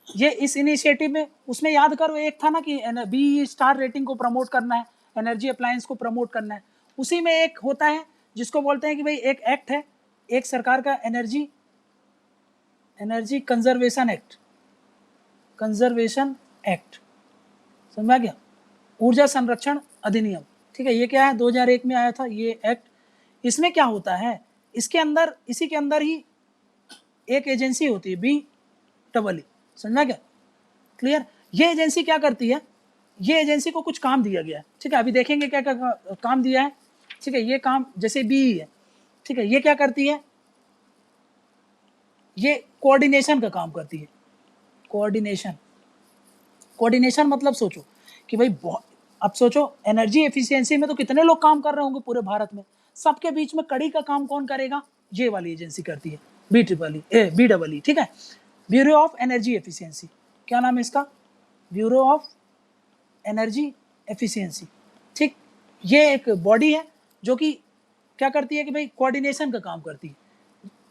ये इस इनिशिएटिव में, उसमें याद करो एक था ना कि बी स्टार रेटिंग को प्रमोट करना है, एनर्जी अप्लायंस को प्रमोट करना है। उसी में एक होता है जिसको बोलते हैं कि भाई एक एक्ट है, एक सरकार का energy conservation act, conservation act, समझ गया, ऊर्जा संरक्षण अधिनियम। ठीक है, ये क्या है 2001 में आया था ये एक्ट। इसमें क्या होता है, इसके अंदर, इसी के अंदर ही एक एजेंसी होती है BEE, समझा क्या। क्लियर। ये एजेंसी क्या करती है, ये एजेंसी को कुछ काम दिया गया है, ठीक है, अभी देखेंगे क्या क्या काम दिया है। ठीक है, ये काम जैसे BEE है, ठीक है, ये क्या करती है, ये कोऑर्डिनेशन का काम करती है। कोऑर्डिनेशन, कोऑर्डिनेशन मतलब सोचो कि भाई अब सोचो एनर्जी एफिशिएंसी में तो कितने लोग काम कर रहे होंगे पूरे भारत में, सबके बीच में कड़ी का काम कौन करेगा, ये वाली एजेंसी करती है, BEE, ठीक है, ब्यूरो ऑफ एनर्जी एफिशिएंसी। क्या नाम है इसका, ब्यूरो ऑफ एनर्जी एफिशिएंसी। ठीक, ये एक बॉडी है जो कि क्या करती है कि भाई कोऑर्डिनेशन का काम करती है।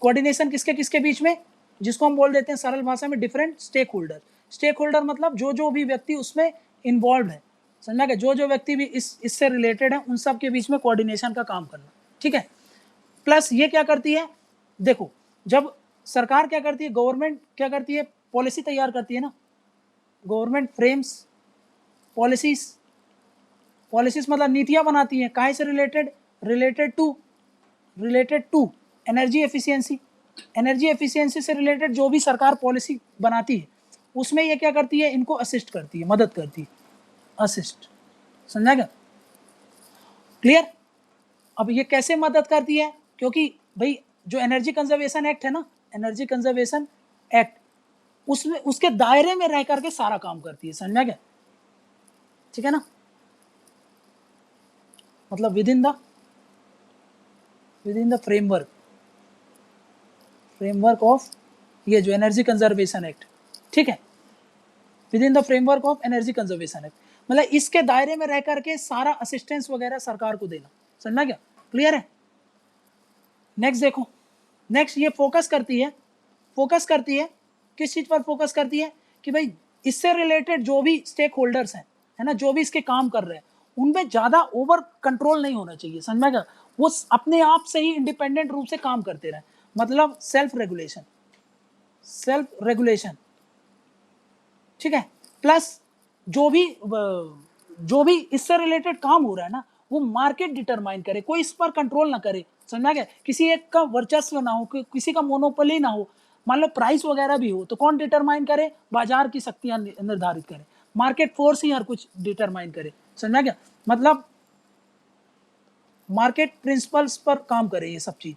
कोऑर्डिनेशन किसके किसके बीच में, जिसको हम बोल देते हैं सरल भाषा में different stakeholder. Stakeholder मतलब जो भी व्यक्ति उसमें इन्वॉल्व है, समझा गया, जो व्यक्ति भी इससे रिलेटेड है उन सब के बीच में कोऑर्डिनेशन का काम करना। ठीक है, प्लस ये क्या करती है, देखो जब सरकार क्या करती है, गवर्नमेंट क्या करती है, पॉलिसी तैयार करती है ना, गवर्नमेंट फ्रेम्स पॉलिसीज, पॉलिसीज मतलब नीतियां बनाती है, काहे से related, related to energy efficiency. Energy efficiency से रिलेटेड जो भी सरकार पॉलिसी बनाती है उसमें ये क्या करती है, इनको असिस्ट करती है, मदद करती है, असिस्ट, समझा क्या। क्लियर। अब ये कैसे मदद करती है, क्योंकि भाई जो एनर्जी कंजर्वेशन एक्ट है ना, एनर्जी कंजर्वेशन एक्ट, उसमें उसके दायरे में रह करके सारा काम करती है, समझा क्या। ठीक है ना, मतलब with in the framework of ये जो एनर्जी कंजर्वेशन एक्ट, ठीक है, with in the framework of energy conservation act, मतलब इसके दायरे में रह करके सारा असिस्टेंस वगैरह सरकार को देना, समझना क्या। क्लियर है। नेक्स्ट देखो, नेक्स्ट ये फोकस करती है किस चीज पर फोकस करती है कि भाई इससे रिलेटेड जो भी स्टेक होल्डर्स हैं, है ना, जो भी इसके काम कर रहे हैं उनमें ज्यादा ओवर कंट्रोल नहीं होना चाहिए, समझ में क्या, वो अपने आप से ही इंडिपेंडेंट रूप से काम करते रहे, मतलब सेल्फ रेगुलेशन, ठीक है। प्लस जो भी इससे रिलेटेड काम हो रहा है ना, वो मार्केट डिटरमाइन करे, कोई इस पर कंट्रोल ना करे, समझा गया? किसी एक का वर्चस्व ना हो, किसी का मोनोपोली ना हो। मान लो प्राइस वगैरह भी हो तो कौन डिटरमाइन करे? बाजार की शक्तियां निर्धारित करे, मार्केट फोर्स ही हर कुछ डिटरमाइन करे, समझा गया? मतलब मार्केट प्रिंसिपल्स पर काम करे ये सब चीज।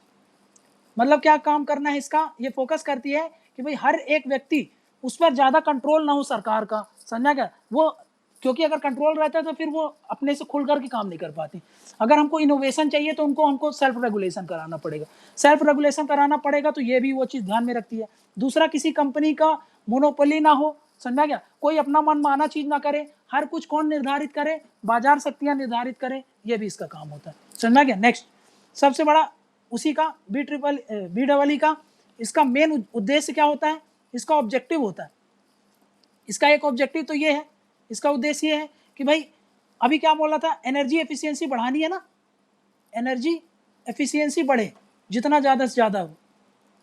मतलब क्या काम करना है इसका? ये फोकस करती है कि भाई हर एक व्यक्ति उस पर ज्यादा कंट्रोल ना हो सरकार का, समझा क्या? वो क्योंकि अगर कंट्रोल रहता है तो फिर वो अपने से खुल करके काम नहीं कर पाती। अगर हमको इनोवेशन चाहिए तो हमको सेल्फ रेगुलेशन कराना पड़ेगा। सेल्फ रेगुलेशन कराना पड़ेगा तो ये भी वो चीज़ ध्यान में रखती है। दूसरा, किसी कंपनी का मोनोपोली ना हो, समझा क्या? कोई अपना मन माना चीज ना करे, हर कुछ कौन निर्धारित करे? बाजार शक्तियां निर्धारित करे, ये भी इसका काम होता है, समझा क्या? नेक्स्ट, सबसे बड़ा उसी का BEE का इसका मेन उद्देश्य क्या होता है? इसका ऑब्जेक्टिव होता है। इसका एक ऑब्जेक्टिव तो ये है, इसका उद्देश्य ये है कि भाई अभी क्या बोला था, एनर्जी एफिशिएंसी बढ़ानी है ना, एनर्जी एफिशिएंसी बढ़े, जितना ज़्यादा से ज़्यादा हो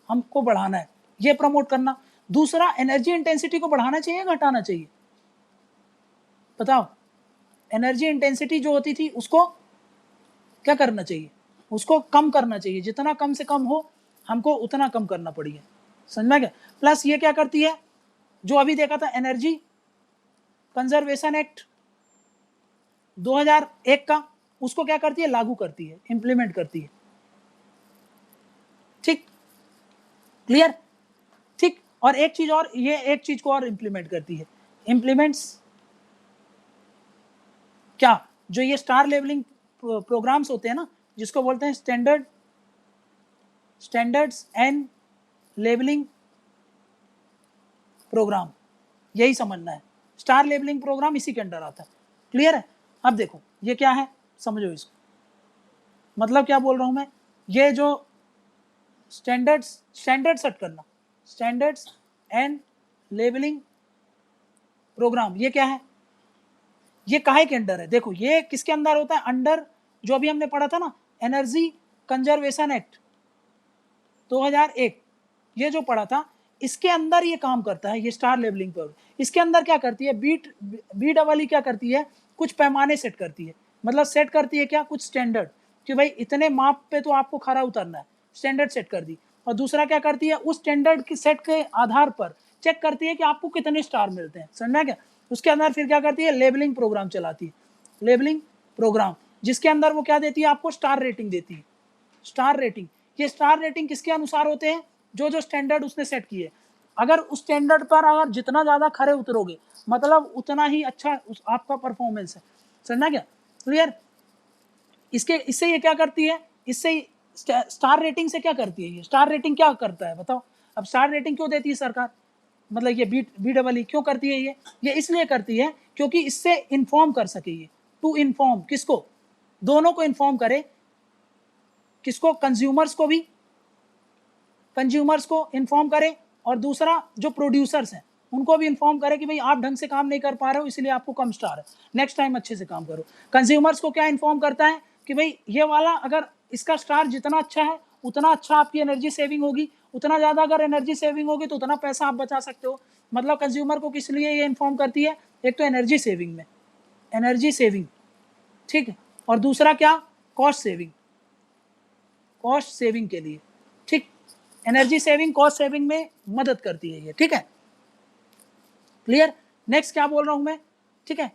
हमको बढ़ाना है, ये प्रमोट करना। दूसरा, एनर्जी इंटेंसिटी को बढ़ाना चाहिए, घटाना चाहिए? बताओ, एनर्जी इंटेंसिटी जो होती थी उसको क्या करना चाहिए? उसको कम करना चाहिए, जितना कम से कम हो हमको उतना कम करना पड़ेगा, समझ में गया? प्लस ये क्या करती है, जो अभी देखा था एनर्जी कंजर्वेशन एक्ट 2001 का, उसको क्या करती है? लागू करती है, इंप्लीमेंट करती है। ठीक, क्लियर? ठीक। और एक चीज और, ये एक चीज को और इंप्लीमेंट करती है। इंप्लीमेंट्स क्या? जो ये स्टार लेवलिंग प्रोग्राम्स होते हैं ना, जिसको बोलते हैं स्टैंडर्ड्स एंड लेवलिंग प्रोग्राम, यही समझना है। स्टार लेवलिंग प्रोग्राम इसी के अंडर आता है, क्लियर है? अब देखो ये क्या है, समझो इसको। मतलब क्या बोल रहा हूं मैं, ये जो स्टैंडर्ड सेट करना, स्टैंडर्ड्स एंड लेवलिंग प्रोग्राम, ये क्या है? ये काहे के अंडर है? देखो ये किसके अंदर होता है? अंडर जो अभी हमने पढ़ा था ना, एनर्जी कंजर्वेशन एक्ट 2001, ये जो पढ़ा था, इसके अंदर ये काम करता है, ये स्टार लेवलिंग पर। इसके अंदर क्या करती है, BEE क्या करती है? कुछ पैमाने सेट करती है। मतलब सेट करती है क्या? कुछ स्टैंडर्ड, कि भाई इतने माप पे तो आपको खरा उतरना है, स्टैंडर्ड सेट कर दी। और दूसरा क्या करती है? उस स्टैंडर्ड की सेट के आधार पर चेक करती है कि आपको कितने स्टार मिलते हैं, समझना क्या? उसके अंदर फिर क्या करती है? लेबलिंग प्रोग्राम चलाती है, लेबलिंग प्रोग्राम, जिसके अंदर वो क्या देती है? आपको स्टार रेटिंग देती है, स्टार रेटिंग। ये स्टार रेटिंग किसके अनुसार होते हैं? जो जो स्टैंडर्ड उसने सेट किए। अगर उस स्टैंडर्ड पर अगर जितना ज़्यादा खरे उतरोगे, मतलब उतना ही अच्छा आपका परफॉर्मेंस है, समझना क्या? क्लियर? इससे ये क्या करती है? इससे स्टार रेटिंग से क्या करती है? ये स्टार रेटिंग क्या करता है बताओ? अब स्टार रेटिंग क्यों देती है सरकार? मतलब ये BEE क्यों करती है? ये इसलिए करती है क्योंकि इससे इन्फॉर्म कर सके, ये टू इन्फॉर्म किसको? दोनों को इन्फॉर्म करे। किसको? कंज्यूमर्स को भी, कंज्यूमर्स को इन्फॉर्म करे, और दूसरा जो प्रोड्यूसर्स हैं उनको भी इन्फॉर्म करे कि भाई आप ढंग से काम नहीं कर पा रहे हो, इसलिए आपको कम स्टार है, नेक्स्ट टाइम अच्छे से काम करो। कंज्यूमर्स को क्या इन्फॉर्म करता है कि भाई ये वाला अगर इसका स्टार जितना अच्छा है उतना अच्छा आपकी एनर्जी सेविंग होगी, उतना ज़्यादा अगर एनर्जी सेविंग होगी तो उतना पैसा आप बचा सकते हो। मतलब कंज्यूमर को किस लिए ये इन्फॉर्म करती है? एक तो एनर्जी सेविंग में, एनर्जी सेविंग, ठीक है, और दूसरा क्या? कॉस्ट सेविंग, कॉस्ट सेविंग के लिए, ठीक। एनर्जी सेविंग, कॉस्ट सेविंग में मदद करती है ये, ठीक है, क्लियर? नेक्स्ट क्या बोल रहा हूं मैं, ठीक है?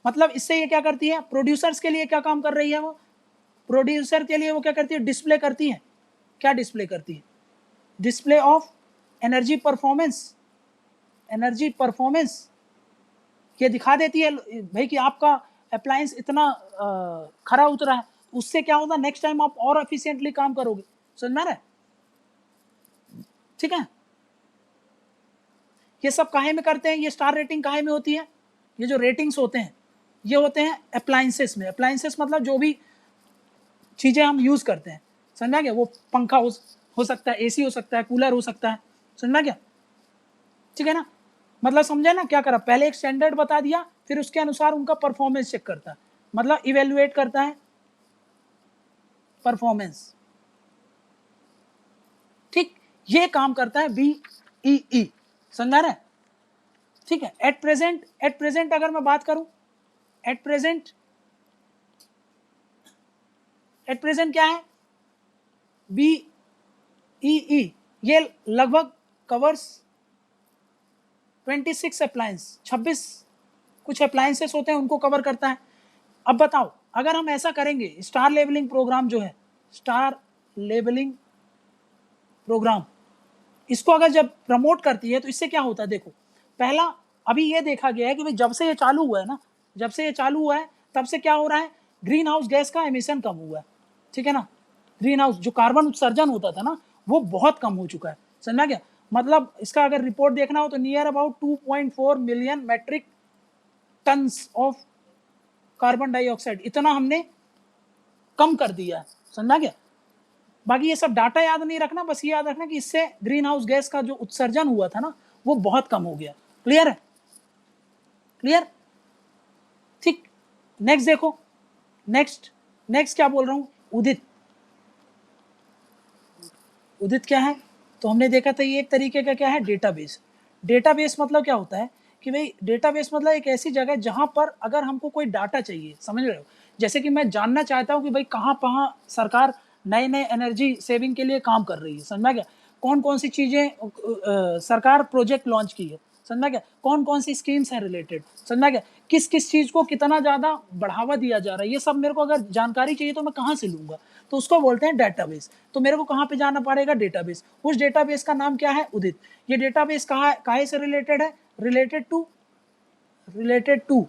मतलब इससे ये क्या करती है? प्रोड्यूसर्स के लिए क्या काम कर रही है वो? प्रोड्यूसर के लिए वो क्या करती है? डिस्प्ले करती है। क्या डिस्प्ले करती है? Display of energy performance, energy performance ये दिखा देती है भाई कि आपका अप्लायंस इतना खरा उतरा है। उससे क्या होगा? नेक्स्ट टाइम आप और एफिशिएंटली काम करोगे, समझ में आ रहा है? ठीक है, ये सब काहे में करते हैं? ये स्टार रेटिंग काहे में होती है? ये जो रेटिंग्स होते हैं ये होते हैं अप्लायंसेस में। अप्लायंसेस मतलब जो भी चीज़ें हम यूज़ करते हैं, समझा क्या? वो पंखा हो सकता है, AC हो सकता है, कूलर हो सकता है, समझा क्या? ठीक है ना? मतलब समझे ना क्या करा? पहले एक स्टैंडर्ड बता दिया, फिर उसके अनुसार उनका परफॉर्मेंस चेक करता है, मतलब इवेल्युएट करता है परफॉर्मेंस, ठीक। ये काम करता है BEE, समझा रहे? ठीक है। एट प्रेजेंट अगर मैं बात करूं, एट प्रेजेंट क्या है, BEE, ये लगभग कवर्स 26 अप्लायंस, 26 कुछ अप्लायंसेस होते हैं, उनको कवर करता है। अब बताओ, अगर हम ऐसा करेंगे, स्टार लेबलिंग प्रोग्राम जो है, स्टार लेबलिंग प्रोग्राम, इसको अगर जब प्रमोट करती है तो इससे क्या होता है, देखो पहला अभी ये देखा गया है कि भाई जब से ये चालू हुआ है ना, जब से ये चालू हुआ है तब से क्या हो रहा है, ग्रीन हाउस गैस का एमिशन कम हुआ है, ठीक है ना। ग्रीन हाउस जो कार्बन उत्सर्जन होता था ना, वो बहुत कम हो चुका है, समझा क्या। मतलब इसका अगर रिपोर्ट देखना हो तो near about 2.4 million metric turns of carbon dioxide, इतना हमने कम कर दिया है, समझा क्या। बाकी ये सब डाटा याद नहीं रखना, बस ये याद रखना कि इससे ग्रीन हाउस गैस का जो उत्सर्जन हुआ था ना, वो बहुत कम हो गया। क्लियर है, क्लियर, ठीक। नेक्स्ट देखो, नेक्स्ट क्या बोल रहा हूं, उदित। उदित क्या है, तो हमने देखा था ये एक तरीके का क्या है, डेटाबेस। डेटाबेस मतलब क्या होता है कि भाई डेटाबेस मतलब एक ऐसी जगह जहां पर अगर हमको कोई डाटा चाहिए, समझ रहे हो, जैसे कि मैं जानना चाहता हूं कि भाई कहाँ सरकार नए नए एनर्जी सेविंग के लिए काम कर रही है, समझा क्या, कौन कौन सी चीजें सरकार प्रोजेक्ट लॉन्च की है, समझा क्या, कौन कौन सी स्कीम्स हैं रिलेटेड, समझा क्या, किस किस चीज को कितना ज्यादा बढ़ावा दिया जा रहा है, ये सब मेरे को अगर जानकारी चाहिए तो मैं कहाँ से लूंगा, तो उसको बोलते हैं डेटाबेस। तो मेरे को कहाँ पे जाना पड़ेगा, डेटाबेस। उस डेटाबेस का नाम क्या है, उदित। ये डेटाबेस काहे से रिलेटेड है, related to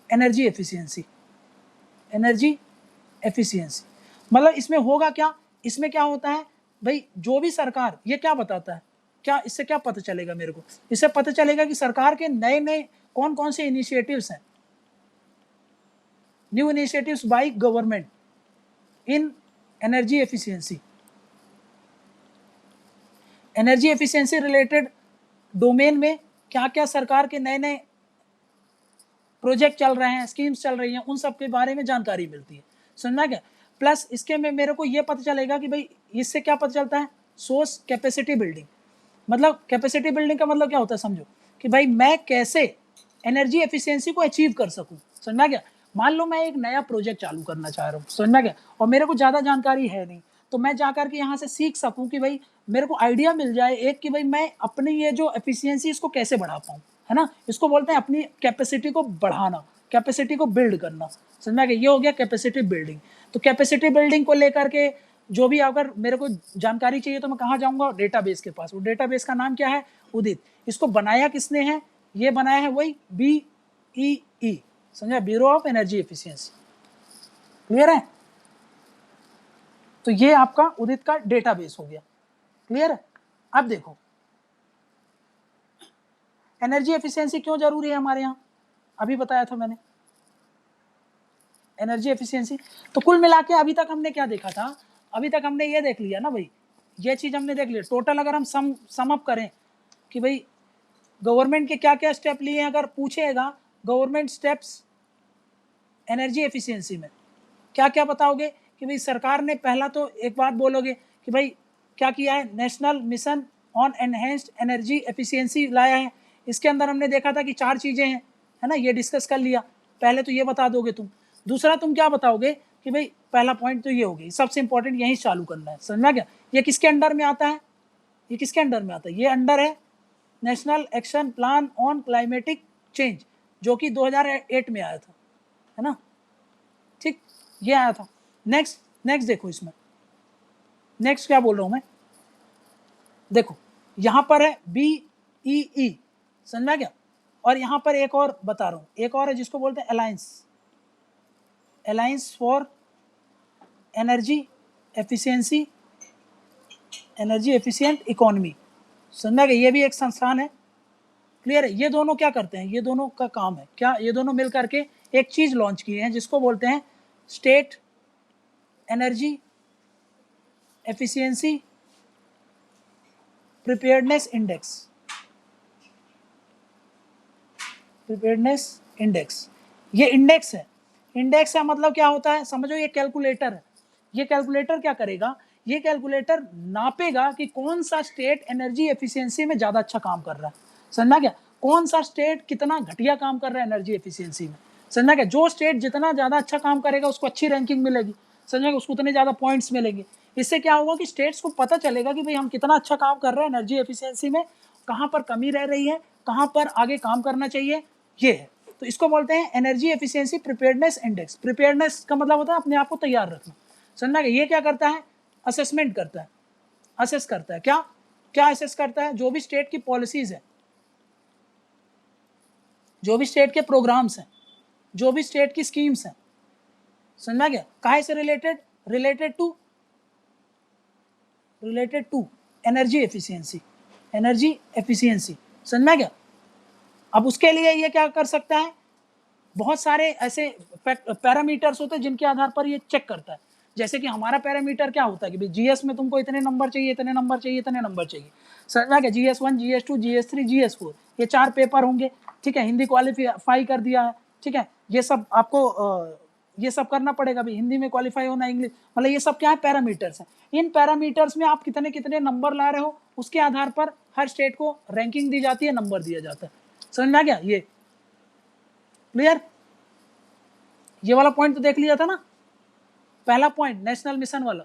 energy efficiency. Energy efficiency मतलब इसमें होगा क्या, इसमें क्या होता है भाई, जो भी सरकार, ये क्या बताता है, क्या इससे क्या पता चलेगा मेरे को, इससे पता चलेगा कि सरकार के नए नए कौन कौन से इनिशिएटिव्स हैं, new initiatives by government in energy efficiency. Energy efficiency related domain में क्या क्या सरकार के नए नए प्रोजेक्ट चल रहे हैं, स्कीम्स चल रही हैं, उन सब के बारे में जानकारी मिलती है, समझना क्या। प्लस इसके में मेरे को ये पता चलेगा कि भाई इससे क्या पता चलता है, सोर्स कैपेसिटी बिल्डिंग। मतलब कैपेसिटी बिल्डिंग का मतलब क्या होता है, समझो कि भाई मैं कैसे एनर्जी एफिशिएंसी को अचीव कर सकूं, समझना क्या। मान लो मैं एक नया प्रोजेक्ट चालू करना चाह रहा हूँ, समझना क्या, और मेरे को ज़्यादा जानकारी है नहीं, तो मैं जाकर के यहाँ से सीख सकूँ कि भाई मेरे को आइडिया मिल जाए एक कि भाई मैं अपनी ये जो एफिशिएंसी इसको कैसे बढ़ा पाऊँ, है ना। इसको बोलते हैं अपनी कैपेसिटी को बढ़ाना, कैपेसिटी को बिल्ड करना, समझना क्या, ये हो गया कैपेसिटी बिल्डिंग। तो कैपेसिटी बिल्डिंग को लेकर के जो भी अगर मेरे को जानकारी चाहिए तो मैं कहाँ जाऊँगा, डेटाबेस के पास। वो डेटाबेस का नाम क्या है, उदित। इसको बनाया किसने है, ये बनाया है वही BEE, समझा, bureau of energy efficiency. Clear है, तो ये आपका उदित का डेटाबेस हो गया। क्लियर है। अब देखो एनर्जी एफिशिएंसी क्यों जरूरी है हमारे यहाँ, अभी बताया था मैंने एनर्जी एफिशिएंसी। तो कुल मिला के अभी तक हमने क्या देखा था, अभी तक हमने ये देख लिया ना भाई, ये चीज हमने देख लिया। टोटल अगर हम सम अप करें कि भाई गवर्नमेंट के क्या क्या स्टेप लिए हैं, अगर पूछेगा गवर्नमेंट स्टेप्स एनर्जी एफिशिएंसी में, क्या क्या बताओगे कि भाई सरकार ने पहला तो एक बात बोलोगे कि भाई क्या किया है, national mission on enhanced energy efficiency लाया है। इसके अंदर हमने देखा था कि 4 चीज़ें हैं, है ना, ये डिस्कस कर लिया। पहले तो ये बता दोगे तुम, दूसरा तुम क्या बताओगे कि भाई पहला पॉइंट तो ये हो गई, सबसे इंपॉर्टेंट यहीं चालू करना है, समझना क्या। ये किसके अंडर में आता है, ये किसके अंडर में आता है, ये अंडर है national action plan on climatic change, जो कि 2008 में आया था, है ना, ठीक, ये आया था। नेक्स्ट देखो, इसमें नेक्स्ट क्या बोल रहा हूं मैं, देखो यहां पर है BEE, समझा क्या। और यहां पर एक और बता रहा हूं, एक और है जिसको बोलते हैं alliance for energy efficiency, energy efficient economy, समझा क्या, ये भी एक संस्थान है। क्लियर है। ये दोनों क्या करते हैं, ये दोनों का काम है क्या, ये दोनों मिल करके एक चीज लॉन्च किए हैं जिसको बोलते हैं state energy efficiency preparedness index. Preparedness index, ये इंडेक्स है मतलब क्या होता है, समझो ये कैलकुलेटर है। ये कैलकुलेटर क्या करेगा, ये कैलकुलेटर नापेगा कि कौन सा स्टेट एनर्जी एफिशिएंसी में ज़्यादा अच्छा काम कर रहा है, समझना क्या। कौन सा स्टेट कितना घटिया काम कर रहा है एनर्जी एफिशिएंसी में, समझा क्या। जो स्टेट जितना ज़्यादा अच्छा काम करेगा उसको अच्छी रैंकिंग मिलेगी, समझा, उसको उतने ज़्यादा पॉइंट्स मिलेंगे। इससे क्या होगा कि स्टेट्स को पता चलेगा कि भाई हम कितना अच्छा काम कर रहे हैं एनर्जी एफिशिएंसी में, कहाँ पर कमी रह रही है, कहाँ पर आगे काम करना चाहिए, ये है। तो इसको बोलते हैं energy efficiency preparedness index. Preparedness का मतलब होता है अपने आप को तैयार रखना, समझना। ये क्या करता है, असेसमेंट करता है, असेस करता है। क्या क्या असेस करता है, जो भी स्टेट की पॉलिसीज है, जो भी स्टेट के प्रोग्राम्स हैं, जो भी स्टेट की स्कीम्स हैं, समझना क्या, काहे से related, related to energy efficiency, energy efficiency, समझना क्या। अब उसके लिए ये क्या कर सकता है, बहुत सारे ऐसे पैरामीटर्स होते हैं जिनके आधार पर ये चेक करता है। जैसे कि हमारा पैरामीटर क्या होता है कि भाई जीएस में तुमको इतने नंबर चाहिए, इतने नंबर चाहिए, इतने नंबर चाहिए, समझा क्या। GS1, GS2, GS3, GS4, ये 4 पेपर होंगे, ठीक है। हिंदी क्वालिफाई कर दिया है, ठीक है। ये सब आपको ये सब करना पड़ेगा भाई, हिंदी में क्वालिफाई होना, इंग्लिश, मतलब ये सब क्या है, पैरामीटर्स हैं। इन पैरामीटर्स में आप कितने कितने नंबर ला रहे हो, उसके आधार पर हर स्टेट को रैंकिंग दी जाती है, नंबर दिया जाता है, समझ में आ गया। ये क्लियर, ये वाला पॉइंट तो देख लिया था ना, पहला पॉइंट नेशनल मिशन वाला,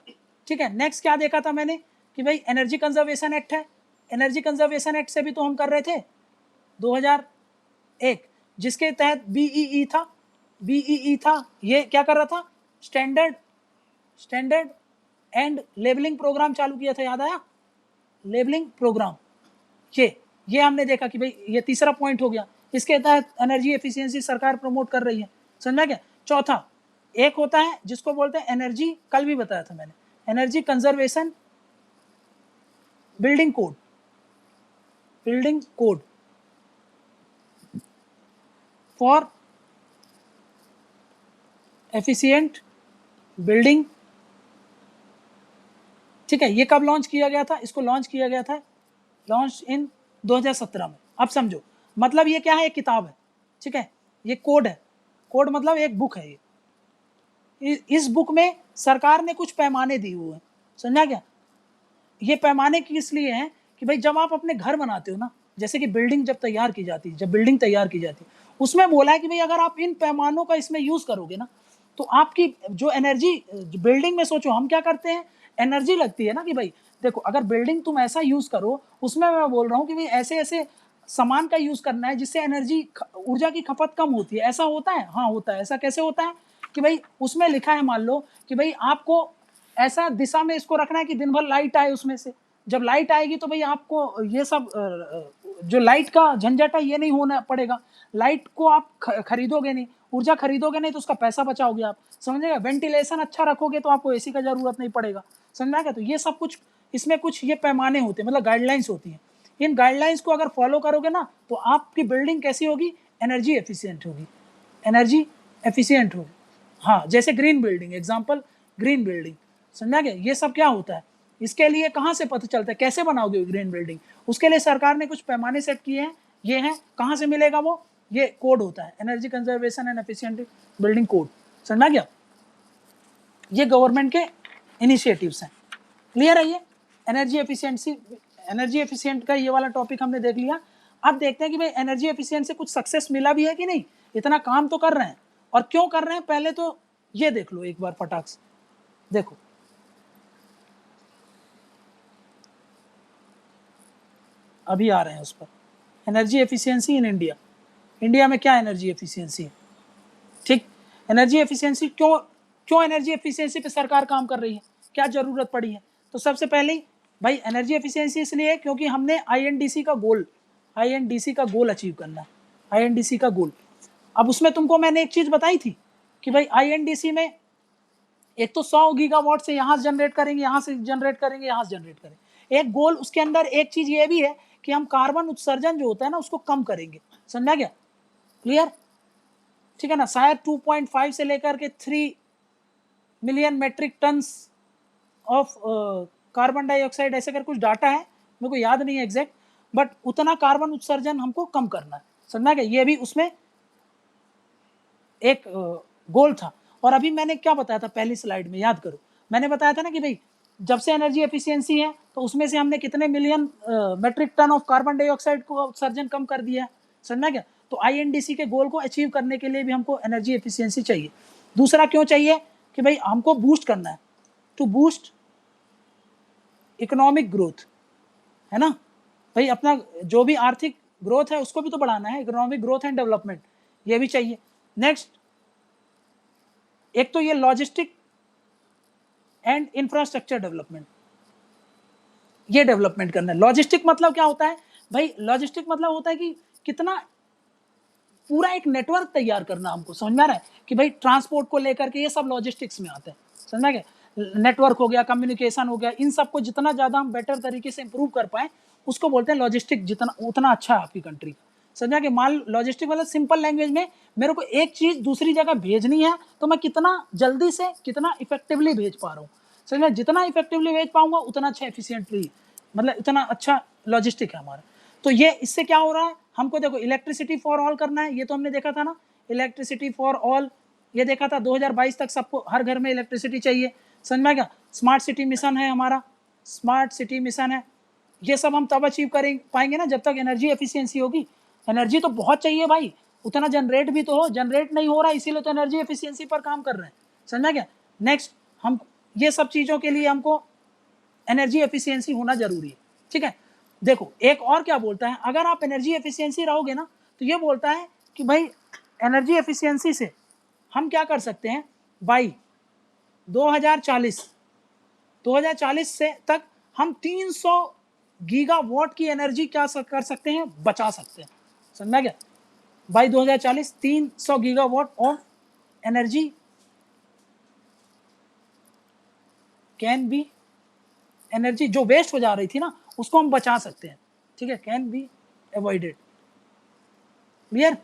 ठीक है। नेक्स्ट क्या देखा था मैंने कि भाई एनर्जी कंजर्वेशन एक्ट है। एनर्जी कंजर्वेशन एक्ट से भी तो हम कर रहे थे 2001, जिसके तहत बीईई था, बीईई था, ये क्या कर रहा था, स्टैंडर्ड एंड लेबलिंग प्रोग्राम चालू किया था, याद आया, लेबलिंग प्रोग्राम। ये हमने देखा कि भाई ये तीसरा पॉइंट हो गया, इसके तहत एनर्जी एफिशिएंसी सरकार प्रमोट कर रही है, समझा क्या। चौथा एक होता है जिसको बोलते हैं एनर्जी, कल भी बताया था मैंने, energy conservation building code, building code for efficient building, ठीक है। ये कब लॉन्च किया गया था, इसको लॉन्च किया गया था, लॉन्च इन 2017 में। अब समझो, मतलब ये क्या है, एक किताब है, ठीक है, ये कोड है, कोड मतलब एक बुक है। ये इस बुक में सरकार ने कुछ पैमाने दिए हुए हैं, समझा क्या। ये पैमाने किस लिए हैं कि भाई जब आप अपने घर बनाते हो ना, जैसे कि बिल्डिंग जब तैयार की जाती है, जब बिल्डिंग तैयार की जाती है, उसमें बोला है कि भाई अगर आप इन पैमानों का इसमें यूज करोगे ना, तो आपकी जो एनर्जी, बिल्डिंग में सोचो हम क्या करते हैं, एनर्जी लगती है ना कि भाई देखो, अगर बिल्डिंग तुम ऐसा यूज करो, उसमें मैं बोल रहा हूँ कि भाई ऐसे ऐसे सामान का यूज करना है जिससे एनर्जी, ऊर्जा की खपत कम होती है। ऐसा होता है, हाँ होता है। ऐसा कैसे होता है कि भाई उसमें लिखा है, मान लो कि भाई आपको ऐसा दिशा में इसको रखना है कि दिन भर लाइट आए उसमें से। जब लाइट आएगी तो भाई आपको ये सब जो लाइट का झंझट है ये नहीं होना पड़ेगा। लाइट को आप खरीदोगे नहीं, ऊर्जा खरीदोगे नहीं तो उसका पैसा बचाओगे आप, समझेगा। वेंटिलेशन अच्छा रखोगे तो आपको एसी का जरूरत नहीं पड़ेगा, समझा क्या। तो ये सब कुछ इसमें कुछ ये पैमाने होते हैं, मतलब गाइडलाइंस होती हैं। इन गाइडलाइंस को अगर फॉलो करोगे ना तो आपकी बिल्डिंग कैसी होगी, एनर्जी एफिशिएंट होगी, एनर्जी एफिशिएंट होगी। हाँ, जैसे green building, example green building, समझा गया। ये सब क्या होता है, इसके लिए कहाँ से पता चलता है, कैसे बनाओगे ग्रीन बिल्डिंग, उसके लिए सरकार ने कुछ पैमाने सेट किए हैं। ये हैं, कहाँ से मिलेगा वो, ये कोड होता है, energy conservation and efficient building code, समझा गया। ये गवर्नमेंट के इनिशिएटिव्स हैं। क्लियर है ये एनर्जी एफिशिएंसी, एनर्जी एफिशिएंट का ये वाला टॉपिक हमने देख लिया। अब देखते हैं कि भाई एनर्जी एफिशिएंट से कुछ सक्सेस मिला भी है कि नहीं, इतना काम तो कर रहे हैं, और क्यों कर रहे हैं पहले तो ये देख लो एक बार फटाक से, देखो अभी आ रहे हैं उस पर। Energy efficiency in India, India में क्या एनर्जी एफिशिएंसी है, ठीक। एनर्जी एफिशिएंसी क्यों, क्यों एनर्जी एफिशिएंसी पे सरकार काम कर रही है, क्या जरूरत पड़ी है। तो सबसे पहले भाई एनर्जी एफिशिएंसी इसलिए क्योंकि हमने आईएनडीसी का गोल, आईएनडीसी का गोल अचीव करना है, आईएनडीसी का गोल। अब उसमें तुमको मैंने एक चीज बताई थी कि भाई आईएनडीसी में एक तो 100 गीगावाट से यहाँ से जनरेट करेंगे, यहाँ से जनरेट करेंगे, यहाँ से जनरेट करेंगे। एक गोल उसके अंदर एक चीज ये भी है कि हम कार्बन उत्सर्जन जो होता है ना उसको कम करेंगे, समझा गया, क्लियर, ठीक है ना। शायद 2.5 से लेकर के 3 million metric tons of carbon dioxide, ऐसे कर कुछ डाटा है, मेरे को याद नहीं है एग्जैक्ट, बट उतना कार्बन उत्सर्जन हमको कम करना है, समझा गया। ये भी उसमें एक गोल था। और अभी मैंने क्या बताया था पहली स्लाइड में, याद करो, मैंने बताया था ना कि भाई जब से एनर्जी एफिशिएंसी है तो उसमें से हमने कितने million metric ton of carbon dioxide को उत्सर्जन कम कर दिया है, समझ में क्या? तो आईएनडीसी के गोल को अचीव करने के लिए भी हमको एनर्जी एफिशिएंसी चाहिए। दूसरा क्यों चाहिए कि भाई हमको बूस्ट करना है, टू बूस्ट इकोनॉमिक ग्रोथ, है ना भाई, अपना जो भी आर्थिक ग्रोथ है उसको भी तो बढ़ाना है, इकोनॉमिक ग्रोथ एंड डेवलपमेंट, ये भी चाहिए। नेक्स्ट, एक तो ये लॉजिस्टिक एंड इंफ्रास्ट्रक्चर डेवलपमेंट, ये डेवलपमेंट करना है। लॉजिस्टिक मतलब क्या होता है भाई? लॉजिस्टिक मतलब होता है कि कितना पूरा एक नेटवर्क तैयार करना, हमको समझ में आ रहा है कि भाई ट्रांसपोर्ट को लेकर के ये सब लॉजिस्टिक्स में आते हैं, समझ में गया? नेटवर्क हो गया, कम्युनिकेशन हो गया, इन सबको जितना ज़्यादा हम बेटर तरीके से इंप्रूव कर पाए उसको बोलते हैं लॉजिस्टिक, जितना उतना अच्छा है आपकी कंट्री का, समझा कि? मान लॉजिस्टिक मतलब सिंपल लैंग्वेज में मेरे को एक चीज़ दूसरी जगह भेजनी है तो मैं कितना जल्दी से कितना इफेक्टिवली भेज पा रहा हूँ, समझ में? जितना इफेक्टिवली भेज पाऊंगा उतना अच्छा एफिशिएंटली, मतलब इतना अच्छा लॉजिस्टिक है हमारा। तो ये इससे क्या हो रहा है, हमको देखो इलेक्ट्रिसिटी फॉर ऑल करना है, ये तो हमने देखा था ना, इलेक्ट्रिसिटी फॉर ऑल, ये देखा था 2022 तक सबको हर घर में इलेक्ट्रिसिटी चाहिए, समझ में क्या? स्मार्ट सिटी मिशन है हमारा, स्मार्ट सिटी मिशन है। ये सब हम तब अचीव करें पाएंगे ना जब तक एनर्जी एफिशिएंसी होगी। एनर्जी तो बहुत चाहिए भाई, उतना जनरेट भी तो हो, जनरेट नहीं हो रहा इसीलिए तो एनर्जी एफिशिएंसी पर काम कर रहे हैं, समझ में क्या? नेक्स्ट, हम ये सब चीज़ों के लिए हमको एनर्जी एफिशिएंसी होना जरूरी है, ठीक है? देखो एक और क्या बोलता है, अगर आप एनर्जी एफिशिएंसी रहोगे ना तो ये बोलता है कि भाई एनर्जी एफिशिएंसी से हम क्या कर सकते हैं, बाई 2040 से तक हम 300 गीगावाट की एनर्जी क्या कर सकते हैं, बचा सकते हैं, समझा क्या? By 2040 300 gigawatt of energy can be, energy जो वेस्ट हो जा रही थी ना उसको हम बचा सकते हैं, ठीक है? Can be avoided. क्लियर?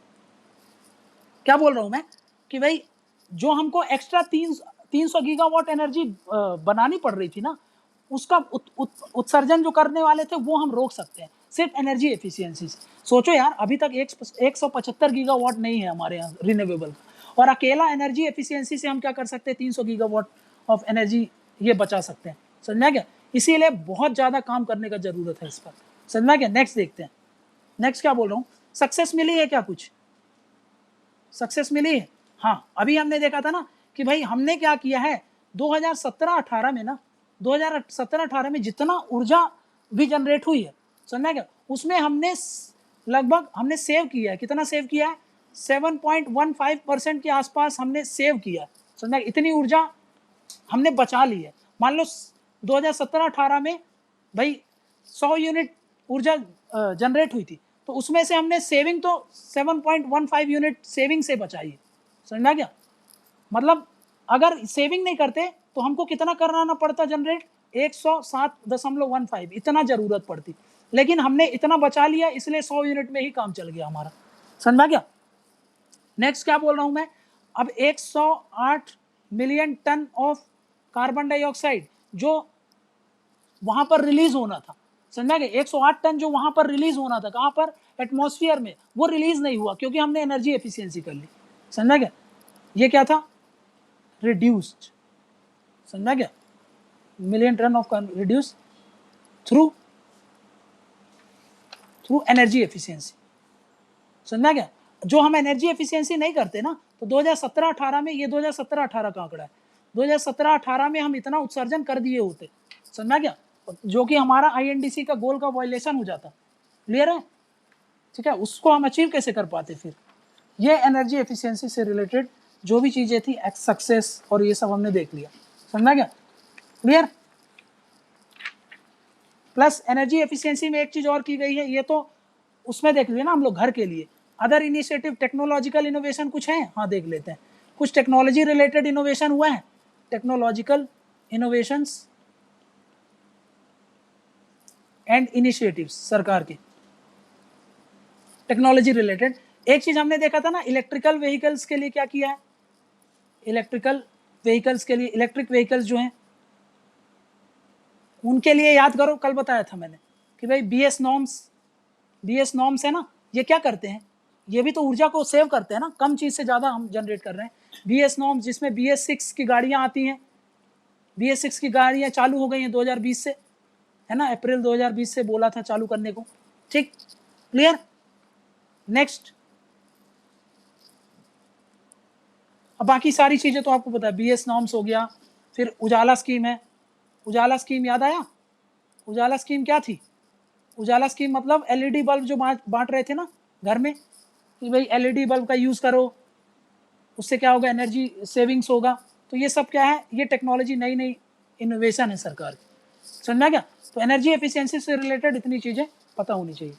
क्या बोल रहा हूं मैं कि भाई जो हमको एक्स्ट्रा 300 गीगावाट एनर्जी बनानी पड़ रही थी ना, उसका उत्सर्जन जो करने वाले थे वो हम रोक सकते हैं सिर्फ एनर्जी एफिशिएंसी से। सोचो यार, अभी तक 175 गीगावाट नहीं है हमारे यहाँ रिन्यूएबल का, और अकेला एनर्जी एफिशिएंसी से हम क्या कर सकते हैं, 300 गीगावाट ऑफ एनर्जी ये बचा सकते हैं, समझना क्या? इसीलिए बहुत ज़्यादा काम करने का ज़रूरत है इस पर, समझना क्या? नेक्स्ट देखते हैं, नेक्स्ट क्या बोल रहा हूँ, सक्सेस मिली है क्या? कुछ सक्सेस मिली है? हाँ, अभी हमने देखा था ना कि भाई हमने क्या किया है 2017-18 में ना, 2017-18 में जितना ऊर्जा भी जनरेट हुई है, समझना क्या, उसमें हमने लगभग हमने सेव किया है, कितना सेव किया है, 7.15% के आसपास हमने सेव किया, समझना? इतनी ऊर्जा हमने बचा ली है। मान लो 2017-18 में भाई 100 यूनिट ऊर्जा जनरेट हुई थी, तो उसमें से हमने सेविंग तो 7.15 यूनिट सेविंग से बचाई है, समझना क्या? मतलब अगर सेविंग नहीं करते तो हमको कितना करना पड़ता जनरेट, 107.15, इतना जरूरत पड़ती, लेकिन हमने इतना बचा लिया इसलिए 100 यूनिट में ही काम चल गया हमारा, समझा क्या? नेक्स्ट क्या बोल रहा हूं मैं, अब 108 million ton of carbon dioxide जो वहां पर रिलीज होना था, समझा गया? 108 टन जो वहां पर रिलीज होना था, कहां पर, एटमॉस्फेयर में, वो रिलीज नहीं हुआ क्योंकि हमने एनर्जी एफिशिएंसी कर ली, समझा गया? ये क्या था, रिड्यूस्ड, समझा गया? Million ton of reduce through energy efficiency, समझा गया? जो हम एनर्जी एफिशिएंसी नहीं करते ना, तो 2017-18 में, ये 2017-18 का आंकड़ा है, 2017-18 में हम इतना उत्सर्जन कर दिए होते, समझा गया, जो कि हमारा आईएनडीसी का गोल का वायलेशन हो जाता। क्लियर है? ठीक है, उसको हम अचीव कैसे कर पाते फिर? ये एनर्जी एफिशिएंसी से रिलेटेड जो भी चीजें थी, सक्सेस और ये सब हमने देख लिया, समझा गया? क्लियर? प्लस एनर्जी एफिशिएंसी में एक चीज और की गई है, ये तो उसमें देख लिया ना हम लोग घर के लिए। अदर इनिशिएटिव, टेक्नोलॉजिकल इनोवेशन कुछ है? हाँ, देख लेते हैं। कुछ टेक्नोलॉजी रिलेटेड इनोवेशन हुआ है, टेक्नोलॉजिकल इनोवेशंस एंड इनिशिएटिव्स सरकार के टेक्नोलॉजी रिलेटेड। एक चीज हमने देखा था ना, इलेक्ट्रिकल व्हीकल्स के लिए क्या किया है, इलेक्ट्रिकल व्हीकल्स के लिए, इलेक्ट्रिक व्हीकल्स जो हैं उनके लिए याद करो, कल बताया था मैंने कि भाई बीएस नॉर्म्स है ना, ये क्या करते हैं, ये भी तो ऊर्जा को सेव करते हैं ना, कम चीज से ज्यादा हम जनरेट कर रहे हैं। बीएस नॉर्म्स जिसमें BS6 की गाड़ियां आती हैं, BS6 की गाड़ियां चालू हो गई हैं 2020 से, है ना, अप्रैल 2020 से बोला था चालू करने को, ठीक? क्लियर? नेक्स्ट, अब बाकी सारी चीज़ें तो आपको पता है, BS नॉर्म्स हो गया, फिर उजाला स्कीम है। उजाला स्कीम याद आया? उजाला स्कीम क्या थी? उजाला स्कीम मतलब LED बल्ब जो बांट रहे थे ना घर में, कि भाई LED बल्ब का यूज़ करो, उससे क्या होगा, एनर्जी सेविंग्स होगा। तो ये सब क्या है, ये टेक्नोलॉजी नई नई इनोवेशन है सरकार की। समझ में आ गया? तो एनर्जी एफिशिएंसी से रिलेटेड इतनी चीज़ें पता होनी चाहिए।